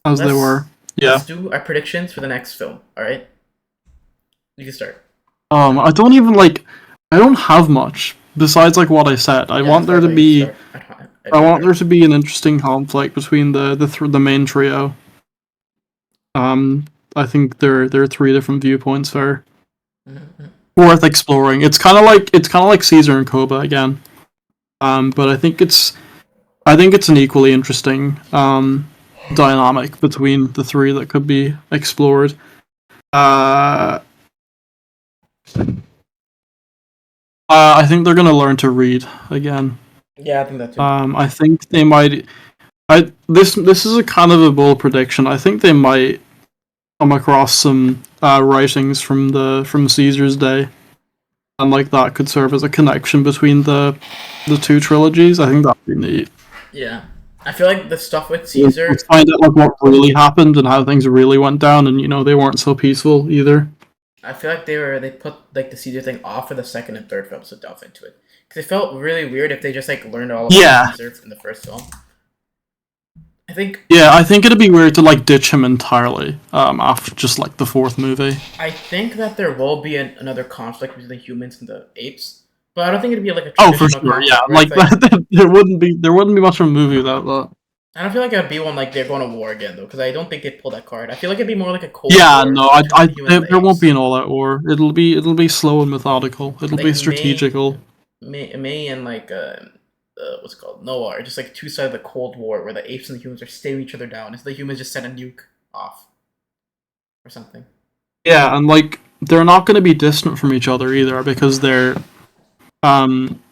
as they were. Yeah. Let's do our predictions for the next film. All right. You can start. I don't have much besides like what I said. I want there to be an interesting conflict between the main trio. I think there are 3 different viewpoints there. Worth exploring. It's kind of like Caesar and Koba again. But I think it's an equally interesting dynamic between the 3 that could be explored. I think they're gonna learn to read again. Yeah, I think that too. I think they might. This is a kind of a bold prediction. I think they might come across some writings from Caesar's day, and like that could serve as a connection between the 2 trilogies. I think that'd be neat. Yeah. I feel like the stuff with We'll Caesar. find out like what really happened and how things really went down, and they weren't so peaceful either. I feel like they put like the Caesar thing off for the second and third films to delve into it because it felt really weird if they just like learned all about Yeah, Caesar in the first film. I think yeah. I think it'd be weird to like ditch him entirely after just like the fourth movie. I think that there will be another conflict between the humans and the apes, but I don't think it'd be like a Oh, for traditional sure. Yeah, conflict where like it's like that. There wouldn't be much of a movie without that. I don't feel like it'd be one like they're going to war again though because I don't think they'd pull that card. I feel like it'd be more like a cold Yeah, war no, between the humans and the there won't apes. be an all-out war. It'll be slow and methodical. It'll be Like strategical. May and like what's it called Noah are just like two sides of the Cold War where the apes and the humans are staring each other down. It's the humans just send a nuke off or something. Yeah, and like they're not going to be distant from each other either because um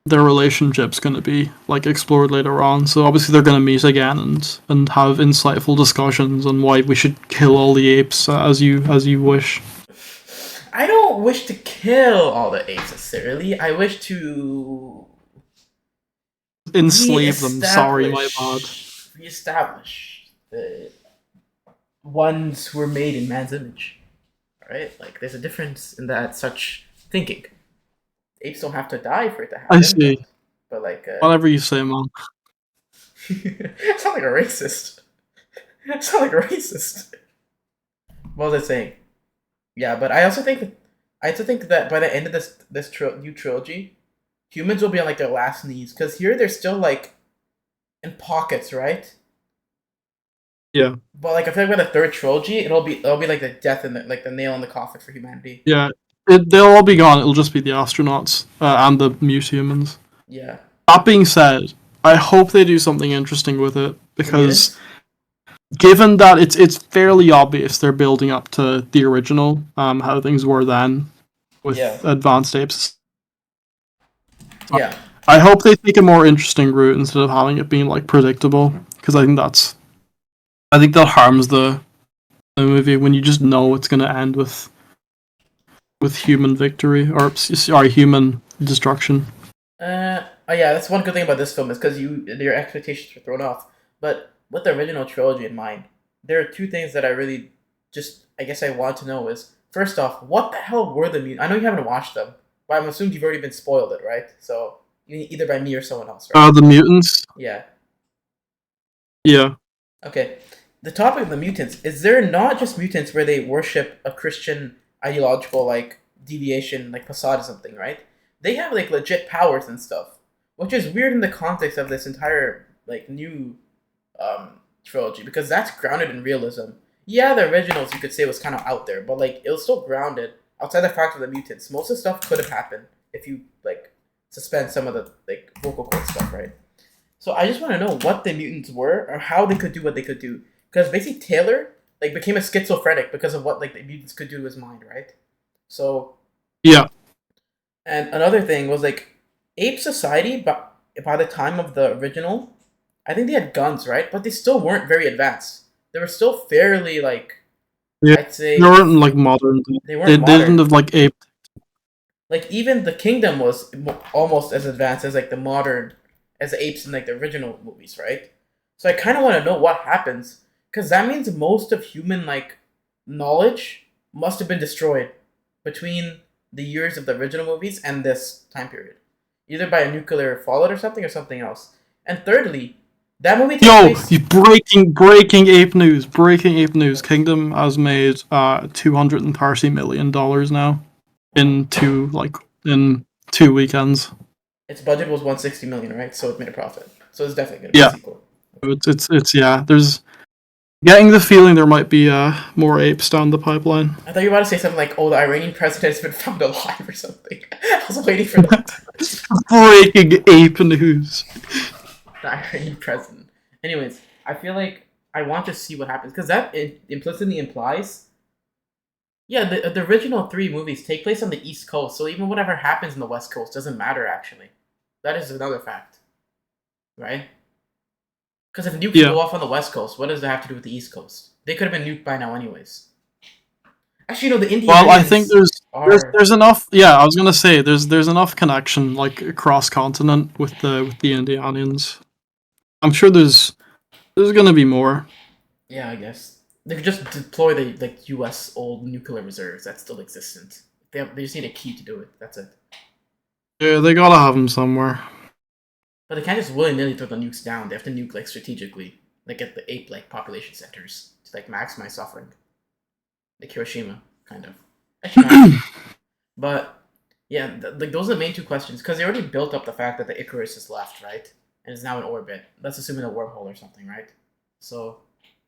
their relationship's going to be like explored later on. So obviously they're going to meet again and have insightful discussions on why we should kill all the apes as you wish. I don't wish to kill all the apes necessarily. I wish to Enslave them. Sorry, my bad. reestablish the ones who were made in man's image. Right? Like there's a difference in that such thinking. Apes don't have to die for it to happen. I see. But like Whatever you say, man. I sound like a racist. I sound like a racist. What was I saying? Yeah, but I also think that by the end of this new trilogy, humans will be on like their last knees because here they're still like in pockets, right? Yeah. But like I feel like by the third trilogy, it'll be like the death and like the nail in the coffin for humanity. Yeah. They'll all be gone. It'll just be the astronauts and the mute humans. Yeah. That being said, I hope they do something interesting with it because given that it's fairly obvious they're building up to the original, how things were then with advanced apes. Yeah. I hope they take a more interesting route instead of having it being like predictable because I think that harms the movie when you just know it's going to end with human victory or sorry, human destruction. Oh yeah, that's one good thing about this film is because your expectations were thrown off. But with the original trilogy in mind, there are two things that I really just I guess I want to know is first off, what the hell were the mutants? I know you haven't watched them, but I'm assuming you've already been spoiled it, right? So either by me or someone else, right? The mutants. Yeah. Yeah. Okay. The topic of the mutants is there not just mutants where they worship a Christian ideological like deviation, like facade or something, right? They have like legit powers and stuff, which is weird in the context of this entire like new trilogy because that's grounded in realism. Yeah, the originals you could say was kind of out there, but like it was still grounded outside the fact of the mutants. Most of the stuff could have happened if you like suspend some of the like vocal cord stuff, right? So I just want to know what the mutants were or how they could do what they could do. Because basically Taylor like became a schizophrenic because of what like the mutants could do to his mind, right? So yeah. And another thing was like Ape Society, but by the time of the original, I think they had guns, right? But they still weren't very advanced. They were still fairly like Yeah. I'd say They weren't like modern. they weren't They modern. didn't have like ape. Like even the kingdom was almost as advanced as like the modern as the apes in like the original movies, right? So I kind of want to know what happens because that means most of human like knowledge must have been destroyed between the years of the original movies and this time period, either by a nuclear fallout or something else. And thirdly, that movie takes Yo, place. you breaking ape news! Breaking ape news! Kingdom has made $230 million now in two weekends. Its budget was 160 million, right? So it made a profit. So it's definitely gonna be a sequel. It's yeah. There's getting the feeling there might be more apes down the pipeline. I thought you were about to say something like, "Oh, the Iranian president has been found alive" or something. I was waiting for that. Breaking ape news. The Iranian president. Anyways, I feel like I want to see what happens because that implicitly implies, yeah, the original three movies take place on the East Coast, so even whatever happens in the West Coast doesn't matter. Actually, that is another fact, right? Because if nukes go off on the West Coast, what does that have to do with the East Coast? They could have been nuked by now, anyways. Actually, no, the Indians. Well, I think there's enough. Yeah, I was gonna say there's enough connection like across continent with the Indianians. I'm sure there's gonna be more. Yeah, I guess they could just deploy the like U.S. old nuclear reserves that's still existent. They just need a key to do it. That's it. Yeah, they gotta have them somewhere. But they can't just willy nilly throw the nukes down. They have to nuke like strategically, like at the ape like population centers to like maximize suffering, like Hiroshima, kind of. Actually, not. But yeah, like those are the main two questions because they already built up the fact that the Icarus is left, right, and is now in orbit. That's assuming a wormhole or something, right? So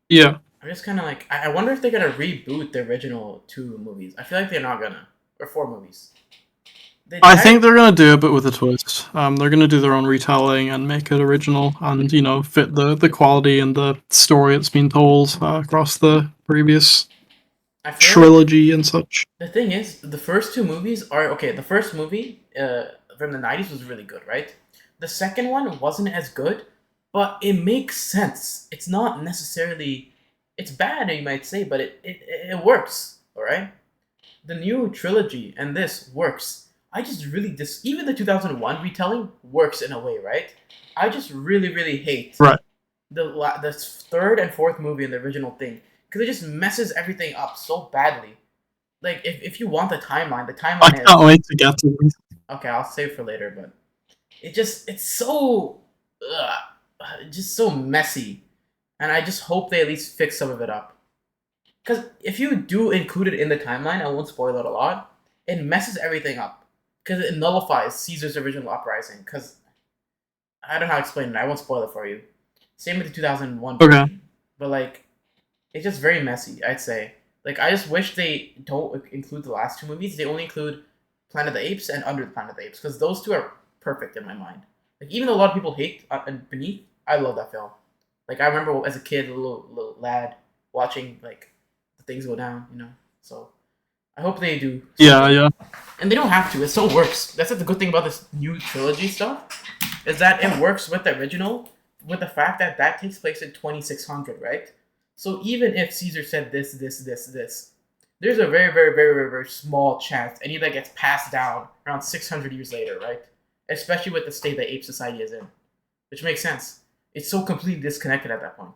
Yeah, I'm just kind of like, I wonder if they're gonna reboot the original 2 movies. I feel like they're not gonna, or 4 movies. I think they're gonna do it, but with a twist. They're gonna do their own retelling and make it original, and fit the quality and the story that's been told across the previous I feel like trilogy and such. the thing is, the first 2 movies are okay. The first movie, from the '90s was really good, right? The second one wasn't as good, but it makes sense. It's not necessarily, it's bad, you might say, but it works. All right. The new trilogy and this works. I just really even the 2001 retelling works in a way, right? I just really hate Right. the third and fourth movie in the original thing because it just messes everything up so badly. Like if you want the timeline, the I timeline can't is wait to get to them. okay. I'll save for later, but it's so just so messy, and I just hope they at least fix some of it up. Because if you do include it in the timeline, I won't spoil it a lot. It messes everything up because it nullifies Caesar's original uprising. Because I don't know how to explain it. I won't spoil it for you. Same with the 2001 Okay. version. But like, it's just very messy. I'd say. Like, I just wish they don't include the last 2 movies. They only include Planet of the Apes and Under the Planet of the Apes because those two are perfect in my mind. Like, even though a lot of people hate Beneath, I love that film. Like, I remember as a kid, a little lad watching like the things go down. So I hope they do. Yeah, yeah. And they don't have to. It still works. That's like the good thing about this new trilogy stuff, is that it works with the original, with the fact that that takes place in 2600, right? So even if Caesar said this, there's a very small chance any of that gets passed down around 600 years later, right? Especially with the state that ape society is in, which makes sense. It's so completely disconnected at that point,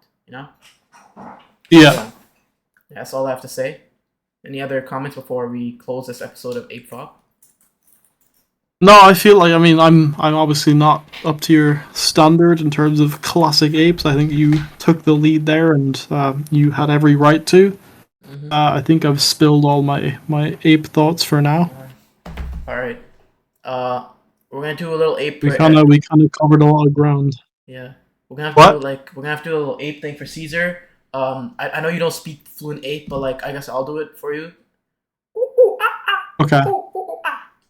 Yeah. So, that's all I have to say. Any other comments before we close this episode of APE-fop? No, I feel like I'm obviously not up to your standard in terms of classic apes. I think you took the lead there, and you had every right to. I think I've spilled all my ape thoughts for now. All right. We're gonna do a little ape. We kind of covered a lot of ground. Yeah, we're gonna have What? to we're gonna have to do a little ape thing for Caesar. I know you don't speak fluent ape, but like I guess I'll do it for you. Okay.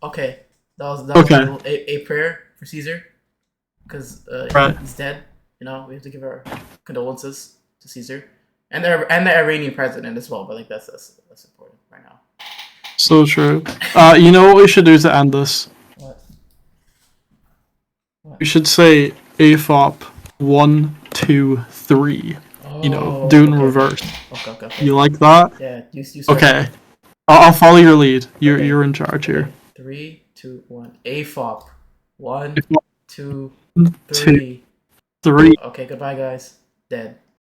Okay, that was a little ape prayer for Caesar, because Right. he's dead. We have to give our condolences to Caesar and the Iranian president as well. But like that's important right now. So true. You know what we should do to end this? What? We should say AFOP 1, 2, 3. Oh, Do it in okay. reverse. Okay. You like that? Yeah, you start. Okay. I'll follow your lead. Okay. You're in charge here. 3, 2, 1. AFOP. 1, AFOP. 2, 2, 3. 3. Okay, goodbye, guys. Dead.